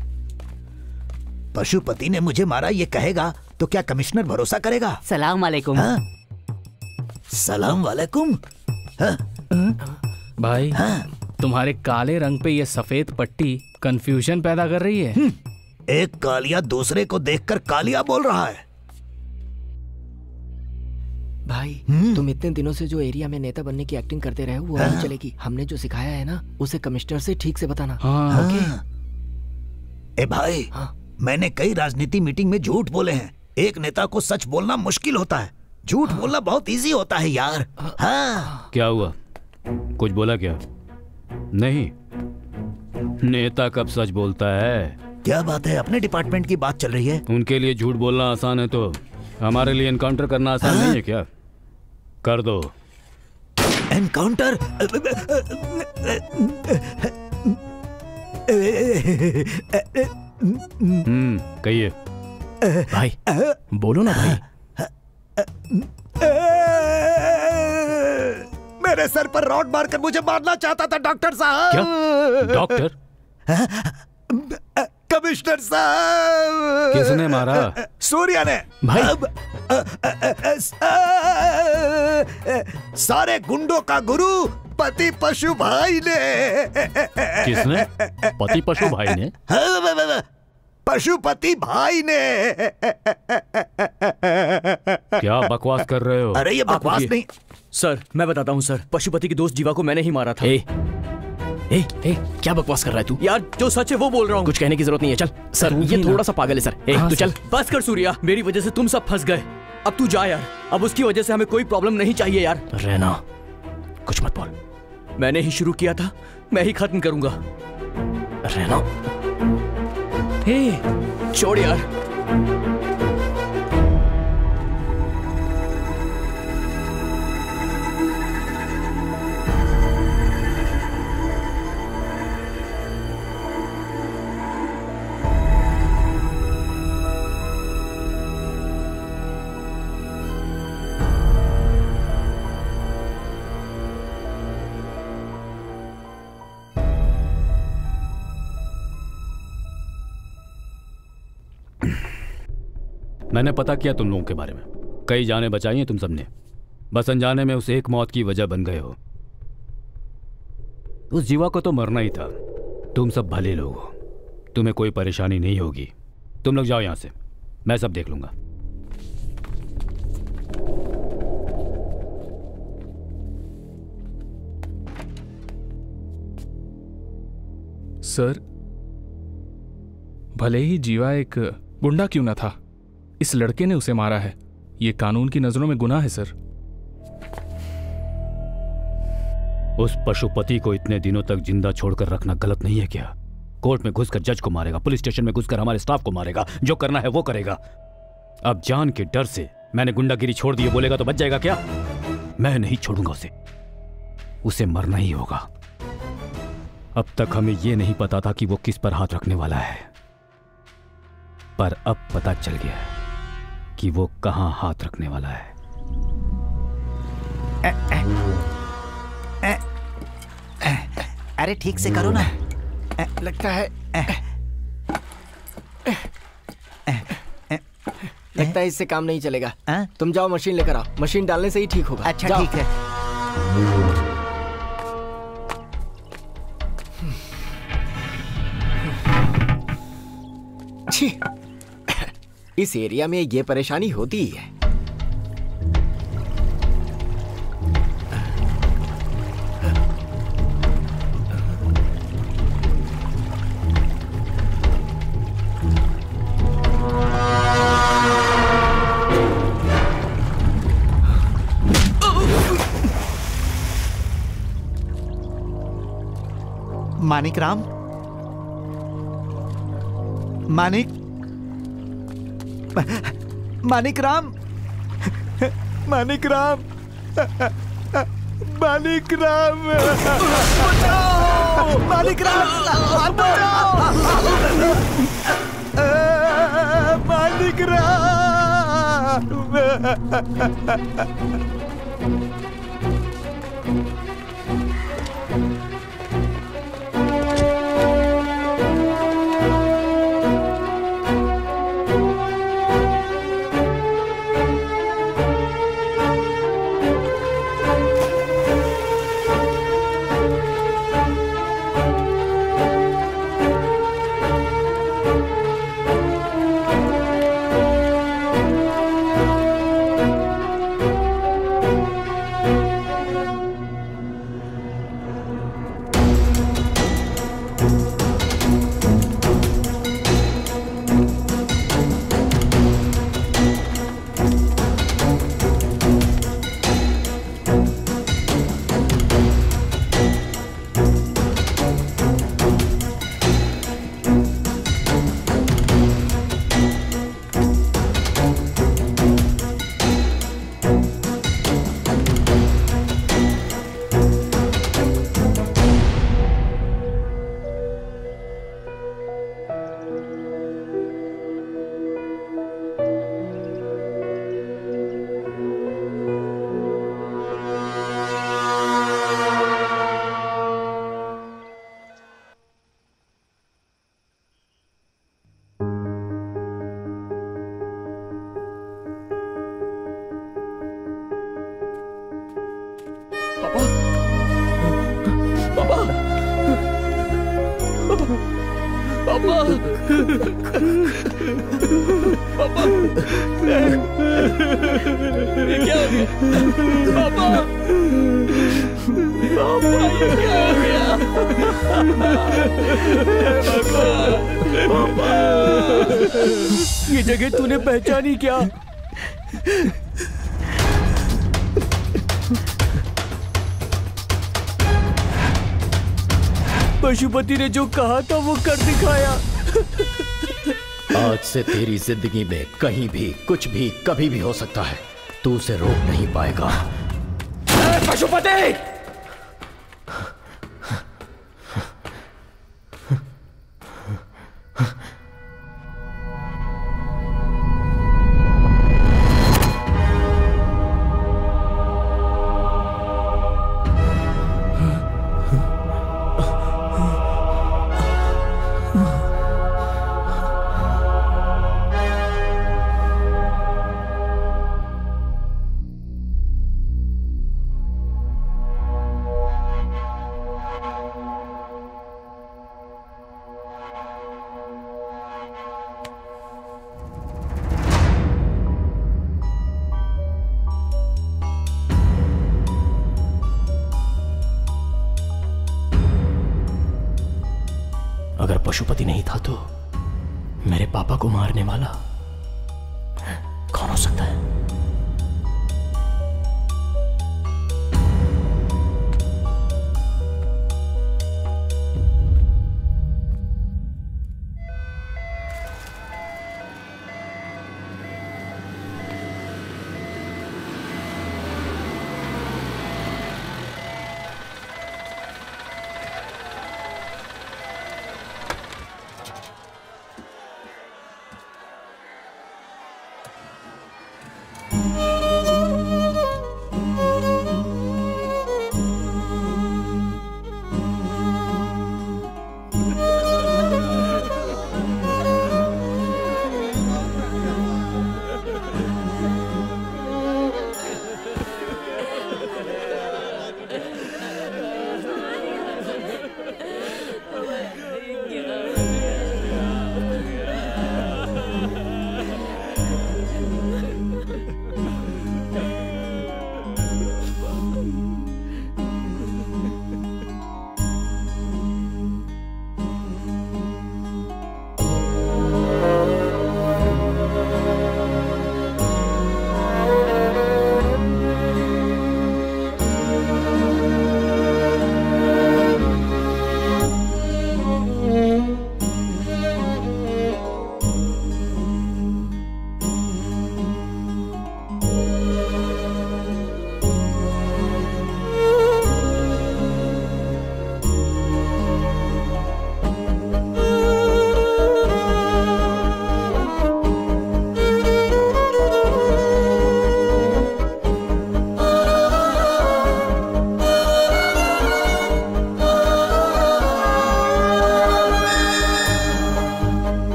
पशुपति ने मुझे मारा ये कहेगा तो क्या कमिश्नर भरोसा करेगा? सलाम वालेकुम। सलाम वालेकुम। भाई तुम्हारे काले रंग पे ये सफेद पट्टी कंफ्यूजन पैदा कर रही है। एक कालिया दूसरे को देखकर कालिया बोल रहा है। भाई तुम इतने दिनों से जो एरिया में नेता बनने की एक्टिंग करते रहे हो वो नहीं चलेगी। हमने जो सिखाया है ना उसे कमिश्नर से ठीक से बताना। ओके? ए भाई, मैंने कई राजनीति मीटिंग में झूठ बोले हैं। एक नेता को सच बोलना मुश्किल होता है, झूठ बोलना बहुत इजी होता है यार। हाँ। क्या हुआ? कुछ बोला क्या? नहीं, नेता कब सच बोलता है? क्या बात है, अपने डिपार्टमेंट की बात चल रही है। उनके लिए झूठ बोलना आसान है तो हमारे लिए एनकाउंटर करना आसान नहीं है क्या? कर दो। एनकाउंटर? कहिए भाई। बोलो ना भाई। मेरे सर पर रॉड मारकर मुझे मारना चाहता था डॉक्टर साहब। क्या? डॉक्टर? कमिश्नर साहब। किसने मारा? सूर्या ने भाई। सारे गुंडों का गुरु पति पशु भाई ने। किसने? पति पशु भाई ने? पशुपति भाई ने। क्या बकवास कर रहे हो? अरे ये बकवास नहीं। सर मैं बताता हूँ सर, पशुपति की दोस्त जीवा को मैंने ही मारा था। ए, क्या बकवास कर रहा है तू? यार जो सच है वो बोल रहा हूँ। कुछ कहने की जरूरत नहीं है, चल। सर ये थोड़ा सा पागल है सर। तू चल। बस कर सूर्या, मेरी वजह से तुम सब फंस गए। अब तू जा यार, अब उसकी वजह से हमें कोई प्रॉब्लम नहीं चाहिए यार। रहना, कुछ मत बोल। मैंने ही शुरू किया था, मैं ही खत्म करूंगा। रहना, छोड़ यार। मैंने पता किया तुम लोगों के बारे में, कई जानें बचाई हैं तुम सबने, बस अनजाने में उस एक मौत की वजह बन गए हो। उस जीवा को तो मरना ही था। तुम सब भले लोग हो, तुम्हें कोई परेशानी नहीं होगी। तुम लोग जाओ यहां से, मैं सब देख लूंगा। सर, भले ही जीवा एक गुंडा क्यों ना था, इस लड़के ने उसे मारा है। ये कानून की नजरों में गुनाह है सर। उस पशुपति को इतने दिनों तक जिंदा छोड़कर रखना गलत नहीं है क्या? कोर्ट में घुसकर जज को मारेगा, पुलिस स्टेशन में घुसकर हमारे स्टाफ को मारेगा, जो करना है वो करेगा। अब जान के डर से मैंने गुंडागिरी छोड़ दी बोलेगा तो बच जाएगा क्या? मैं नहीं छोड़ूंगा उसे मरना ही होगा। अब तक हमें यह नहीं पता था कि वो किस पर हाथ रखने वाला है, पर अब पता चल गया है कि वो कहां हाथ रखने वाला है। अरे ठीक से करो ना। लगता है लगता है इससे काम नहीं चलेगा। तुम जाओ मशीन लेकर आओ, मशीन डालने से ही ठीक होगा। अच्छा ठीक है। इस एरिया में ये परेशानी होती ही है। मानिक राम, मानिक राम, मानिक राम, मानिक राम, बचाओ! मानिक राम, बचाओ! मानिक राम! पापा पापा ये क्या हो गया? पापा पापा ये क्या हो गया? पापा ये जगह तूने पहचानी क्या? पशुपति ने जो कहा था वो कर दिखाया। आज से तेरी जिंदगी में कहीं भी कुछ भी कभी भी हो सकता है, तू उसे रोक नहीं पाएगा। पशुपति! अगर पशुपति नहीं था तो मेरे पापा को मारने वाला कौन हो सकता है?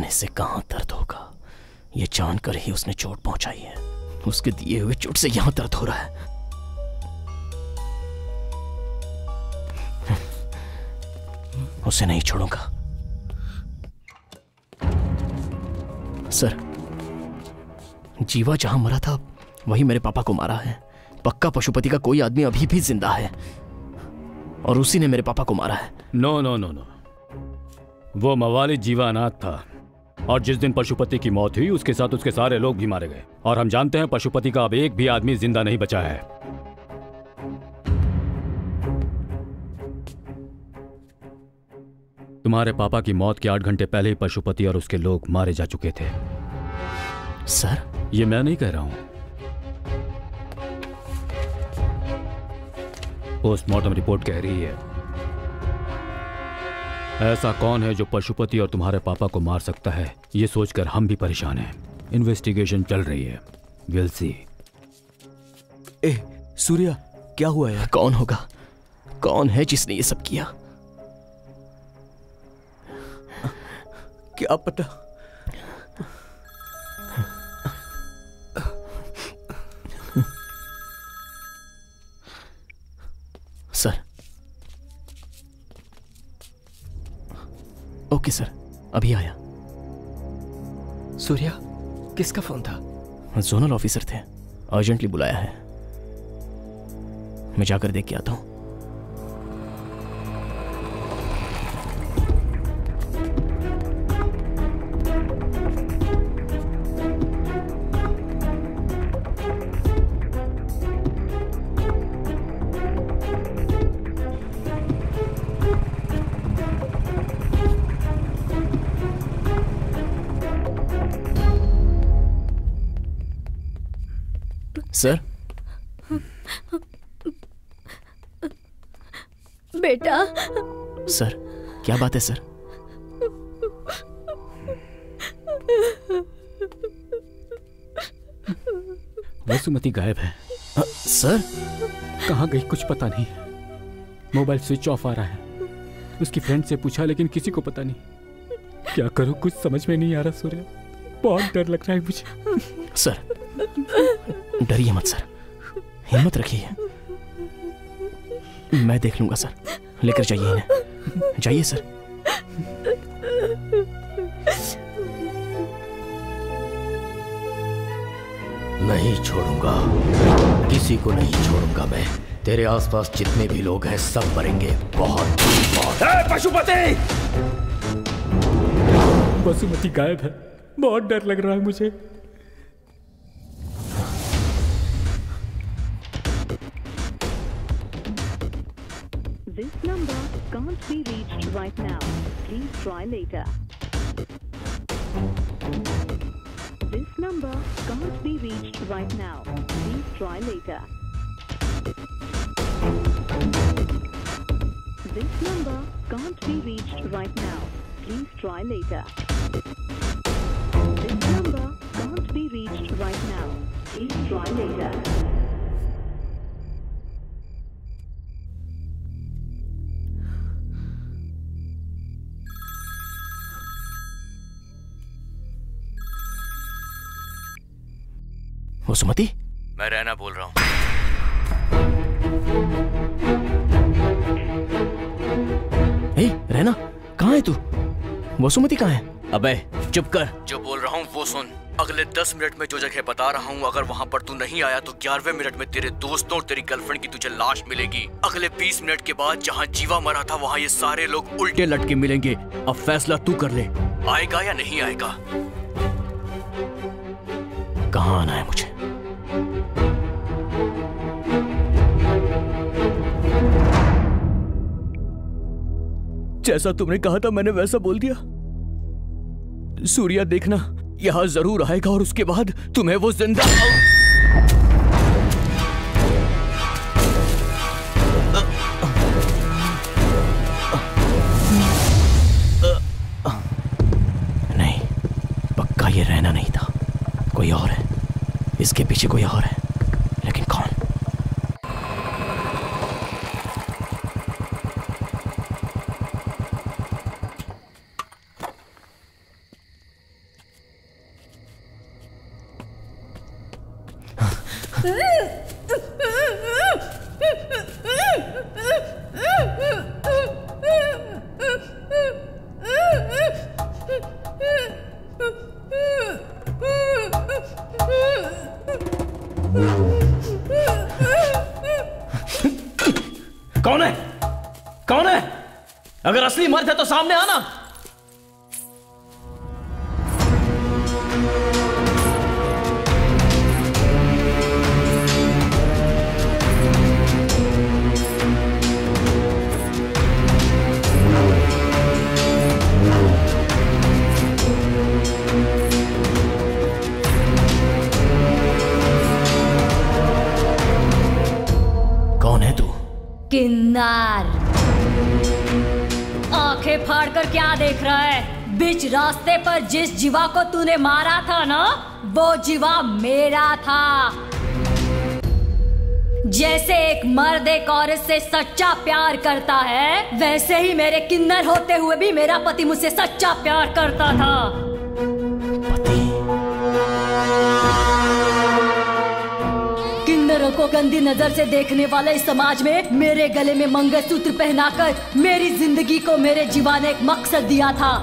से कहां दर्द होगा ये जानकर ही उसने चोट पहुंचाई है। उसके दिए हुए चोट से यहां दर्द हो रहा है। उसे नहीं छोड़ूंगा। सर, जीवा जहां मरा था वही मेरे पापा को मारा है। पक्का पशुपति का कोई आदमी अभी भी जिंदा है और उसी ने मेरे पापा को मारा है। नो नो नो नो, वो मवाली जीवा अनाथ था और जिस दिन पशुपति की मौत हुई उसके साथ उसके सारे लोग भी मारे गए। और हम जानते हैं पशुपति का अब एक भी आदमी जिंदा नहीं बचा है। तुम्हारे पापा की मौत के 8 घंटे पहले ही पशुपति और उसके लोग मारे जा चुके थे। सर, ये मैं नहीं कह रहा हूं, पोस्टमार्टम रिपोर्ट कह रही है। ऐसा कौन है जो पशुपति और तुम्हारे पापा को मार सकता है, ये सोचकर हम भी परेशान हैं। इन्वेस्टिगेशन चल रही है, विल सी। सूर्या, क्या हुआ यार? कौन होगा? कौन है जिसने ये सब किया? क्या पता। सर। ओके सर, अभी आया। सूर्या, किसका फोन था? जोनल ऑफिसर थे, अर्जेंटली बुलाया है। मैं जाकर देख के आता हूं। सर। बेटा। सर, क्या बात है सर? वसुमती गायब है। सर? कहाँ गई कुछ पता नहीं। मोबाइल स्विच ऑफ आ रहा है। उसकी फ्रेंड से पूछा लेकिन किसी को पता नहीं। क्या करूं, कुछ समझ में नहीं आ रहा सूर्या। बहुत डर लग रहा है मुझे। सर, डरिए मत सर, हिम्मत रखिए। मैं देख लूंगा सर। लेकर जाइए इन्हें। जाइए सर। नहीं छोड़ूंगा, किसी को नहीं छोड़ूंगा मैं। तेरे आसपास जितने भी लोग हैं सब मरेंगे। बहुत बहुत। पशुपति! वसुमती गायब है, बहुत डर लग रहा है मुझे। This number can't be reached right now. Please try later. This number can't be reached right now. Please try later. This number can't be reached right now. Please try later. This number can't be reached right now. Please try later. Vasumati? मैं रैना बोल रहा हूँ। रैना, कहाँ है तू? वसुमती कहाँ है? अबे चुप कर। जो बोल रहा हूँ वो सुन। अगले 10 मिनट में जो जगह बता रहा हूँ, अगर वहाँ पर तू नहीं आया तो 11वें मिनट में तेरे दोस्तों और तेरी गर्लफ्रेंड की तुझे लाश मिलेगी। अगले 20 मिनट के बाद जहाँ जीवा मरा था वहाँ ये सारे लोग उल्टे लटके मिलेंगे। अब फैसला तू कर ले, आएगा या नहीं आएगा। कहाँ आना है मुझे? जैसा तुमने कहा था मैंने वैसा बोल दिया। सूर्या देखना, यहां जरूर आएगा और उसके बाद तुम्हें वो जिंदा। नहीं, पक्का ये रहना नहीं था, कोई और है। इसके पीछे कोई और है, लेकिन कौन? कौन है? कौन है? अगर असली मर्द है तो सामने आना। के किन्नर। आंखें फाड़कर क्या देख रहा है? बीच रास्ते पर जिस जीवा को तूने मारा था ना, वो जीवा मेरा था। जैसे एक मर्द एक औरत से सच्चा प्यार करता है, वैसे ही मेरे किन्नर होते हुए भी मेरा पति मुझसे सच्चा प्यार करता था। किन्नरों को गंदी नजर से देखने वाले इस समाज में मेरे गले में मंगलसूत्र पहनाकर मेरी जिंदगी को मेरे जीवा ने एक मकसद दिया था।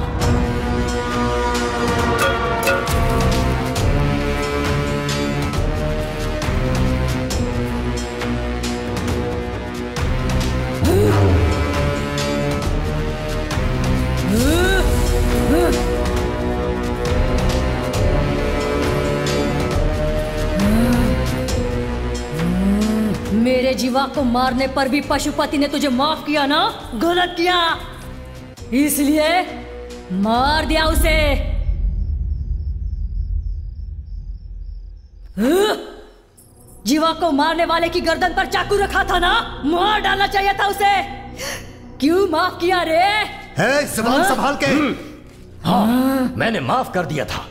मेरे जीवा को मारने पर भी पशुपति ने तुझे माफ किया ना? गलत किया, इसलिए मार दिया उसे। जीवा को मारने वाले की गर्दन पर चाकू रखा था ना? मार डालना चाहिए था उसे। क्यों माफ किया रे? ज़बान संभाल के। हाँ, मैंने माफ कर दिया था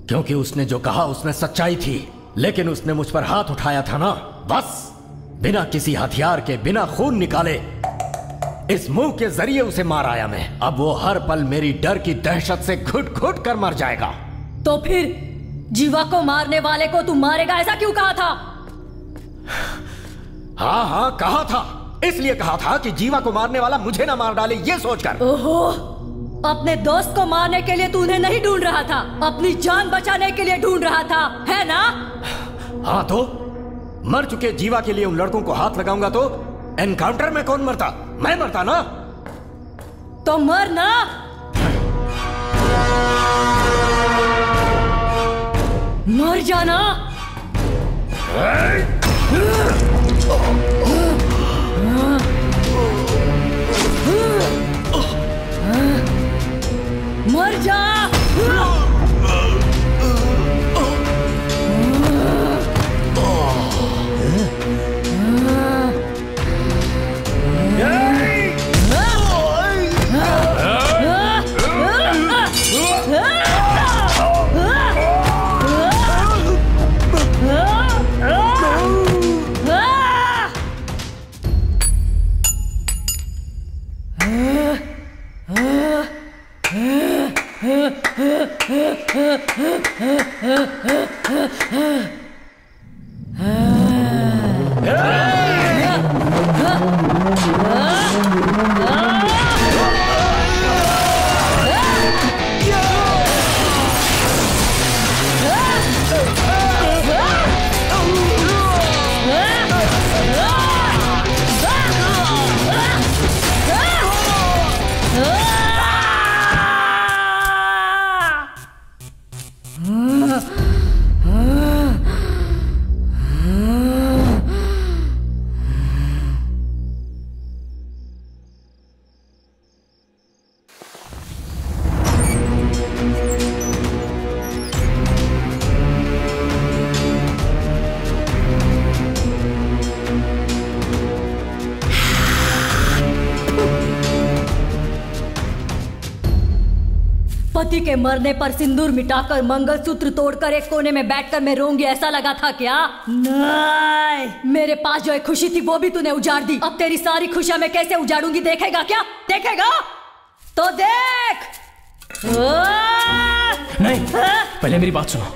क्योंकि उसने जो कहा उसमें सच्चाई थी, लेकिन उसने मुझ पर हाथ उठाया था ना, बस बिना किसी हथियार के, बिना खून निकाले इस मुंह के जरिए उसे मार आया मैं। अब वो हर पल मेरी डर की दहशत से घुट घुट कर मर जाएगा। तो फिर जीवा को मारने वाले को तू मारेगा ऐसा क्यों कहा था? हाँ कहा था, इसलिए कहा था कि जीवा को मारने वाला मुझे ना मार डाले, ये सोचकर। ओहो, अपने दोस्त को मारने के लिए तू उन्हें नहीं ढूंढ रहा था, अपनी जान बचाने के लिए ढूंढ रहा था, है ना? हाँ, तो मर चुके जीवा के लिए उन लड़कों को हाथ लगाऊंगा तो एनकाउंटर में कौन मरता? मैं मरता ना। तो मर ना। मर जाना। मर जा। पति के मरने पर सिंदूर मिटाकर मंगलसूत्र तोड़कर एक कोने में बैठकर मैं रोऊंगी ऐसा लगा था क्या? नहीं, मेरे पास जो एक खुशी थी वो भी तूने उजाड़ दी। अब तेरी सारी खुशियां मैं कैसे उजाड़ूंगी देखेगा क्या? देखेगा तो देख। नहीं, पहले मेरी बात सुनो।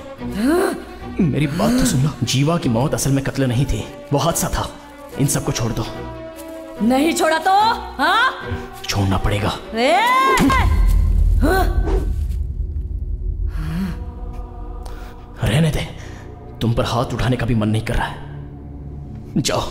मेरी बात तो सुन लो। जीवा की मौत असल में कत्ल नहीं थी, वो हादसा था। इन सबको छोड़ दो। नहीं छोड़ा तो? हाँ, छोड़ना पड़ेगा। रहने दे, तुम पर हाथ उठाने का भी मन नहीं कर रहा है। जाओ।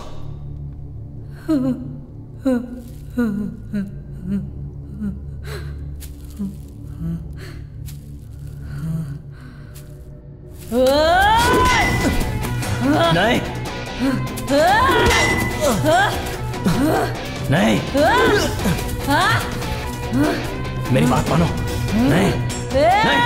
नहीं, नहीं, मेरी बात मानो। नहीं, नहीं।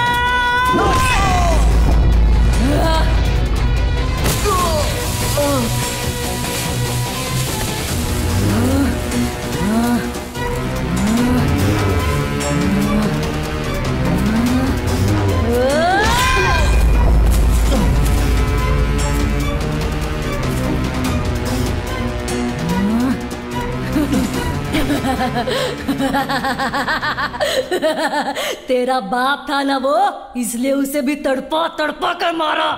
तेरा बाप था ना वो, इसलिए उसे भी तड़पा तड़पा कर मारा।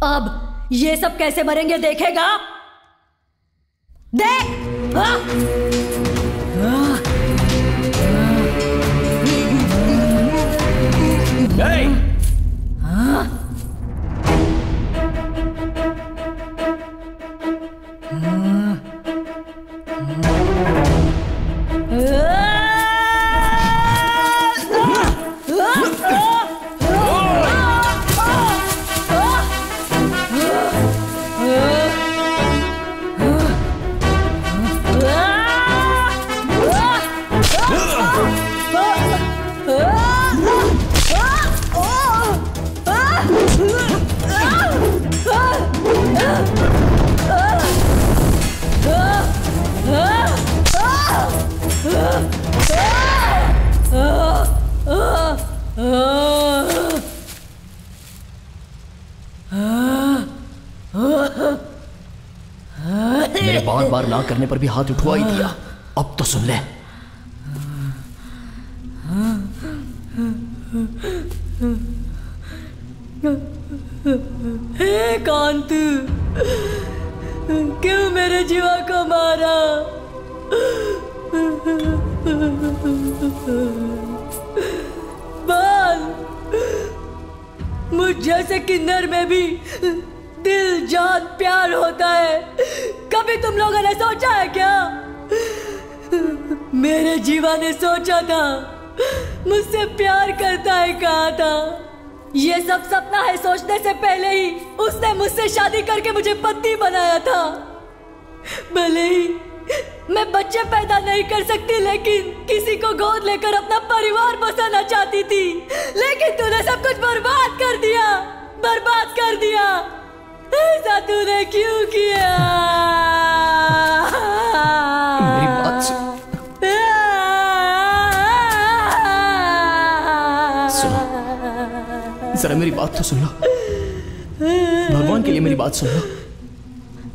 अब ये सब कैसे मरेंगे देखेगा? देख। मेरे बार बार ना करने पर भी हाथ उठवा ही दिया। अब तो सुन ले। हे कांत, क्यों मेरे जीवा को मारा? बाल, मुझ जैसे किन्नर में भी दिल जान प्यार होता है। कभी तुम लोगों ने सोचा है क्या? मेरे जीवा ने सोचा था, मुझसे प्यार करता है कहा था। ये सब सपना है सोचने से पहले ही उसने मुझसे शादी करके मुझे पत्नी बनाया था। भले ही मैं बच्चे पैदा नहीं कर सकती, लेकिन किसी को गोद लेकर अपना परिवार बसाना चाहती थी। लेकिन तूने सब कुछ बर्बाद कर दिया, बर्बाद कर दिया। ऐसा तूने क्यों किया? मेरी बात सुनो, जरा मेरी बात तो सुन लो। भगवान के लिए मेरी बात सुन लो।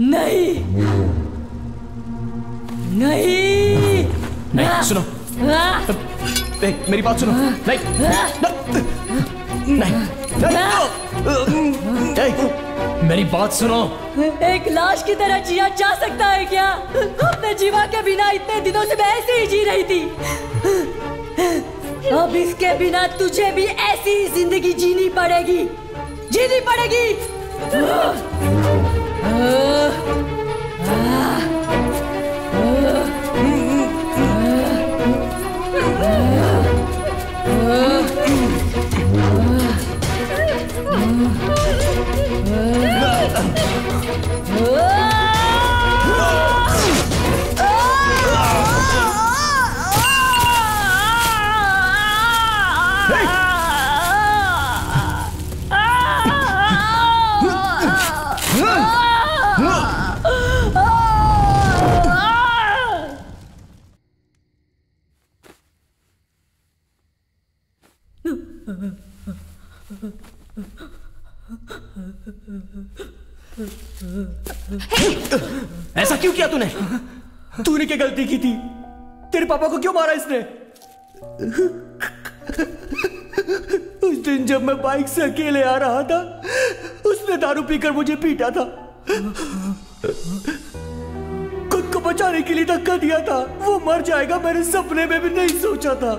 नहीं नहीं नहीं, सुनो। मेरी बात सुनो। नहीं नहीं, मेरी बात सुनो। एक लाश की तरह जिया जा सकता है क्या? अपने जीवा के बिना इतने दिनों से मैं ऐसे ही जी रही थी। अब इसके बिना तुझे भी ऐसी ही जिंदगी जीनी पड़ेगी, जीनी पड़ेगी। ऐसा क्यों किया तूने? तूने क्या गलती की थी? तेरे पापा को क्यों मारा इसने? उस दिन जब मैं बाइक से अकेले आ रहा था, उसने दारू पीकर मुझे पीटा था। खुद को बचाने के लिए धक्का दिया था। वो मर जाएगा मैंने सपने में भी नहीं सोचा था।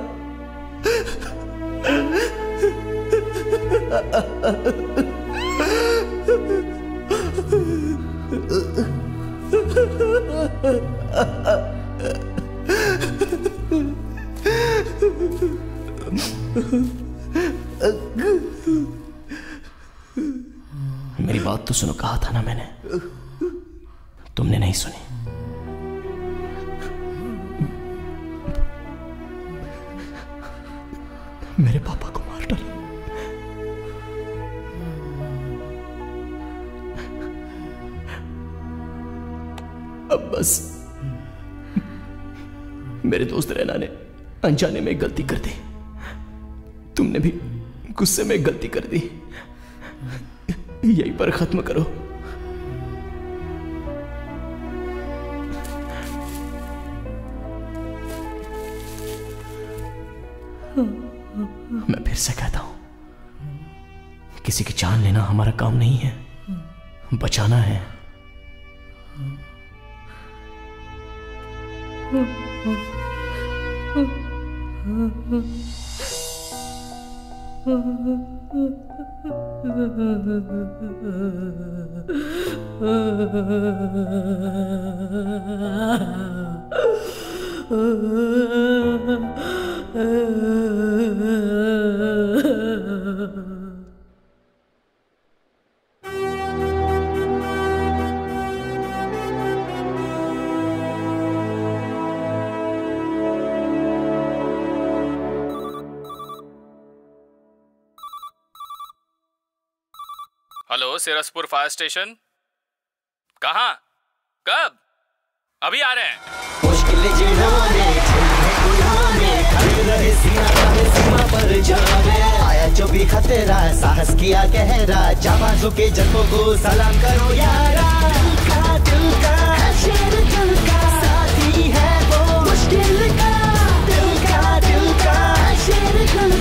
मेरी बात तो सुनो, कहा था ना मैंने, तुमने नहीं सुनी। मेरे पापा को मार डाला। अब बस मेरे दोस्त रैना ने अनजाने में गलती कर दी। तुमने भी गुस्से में गलती कर दी। यहीं पर खत्म करो। मैं फिर से कहता हूं, किसी की जान लेना हमारा काम नहीं है, बचाना है। Hello, Sirsapur fire station. कहाँ? कब? अभी आ रहे हैं। मुश्किलें जिन्होंने रहे सीमा पर जावे, आया जो भी खतरा साहस किया गहरा, जाबाजों के जज्बों को सलाम करो यारा। दिल का शेर दिल का साथी है वो, मुश्किल का दिल का शेर दिल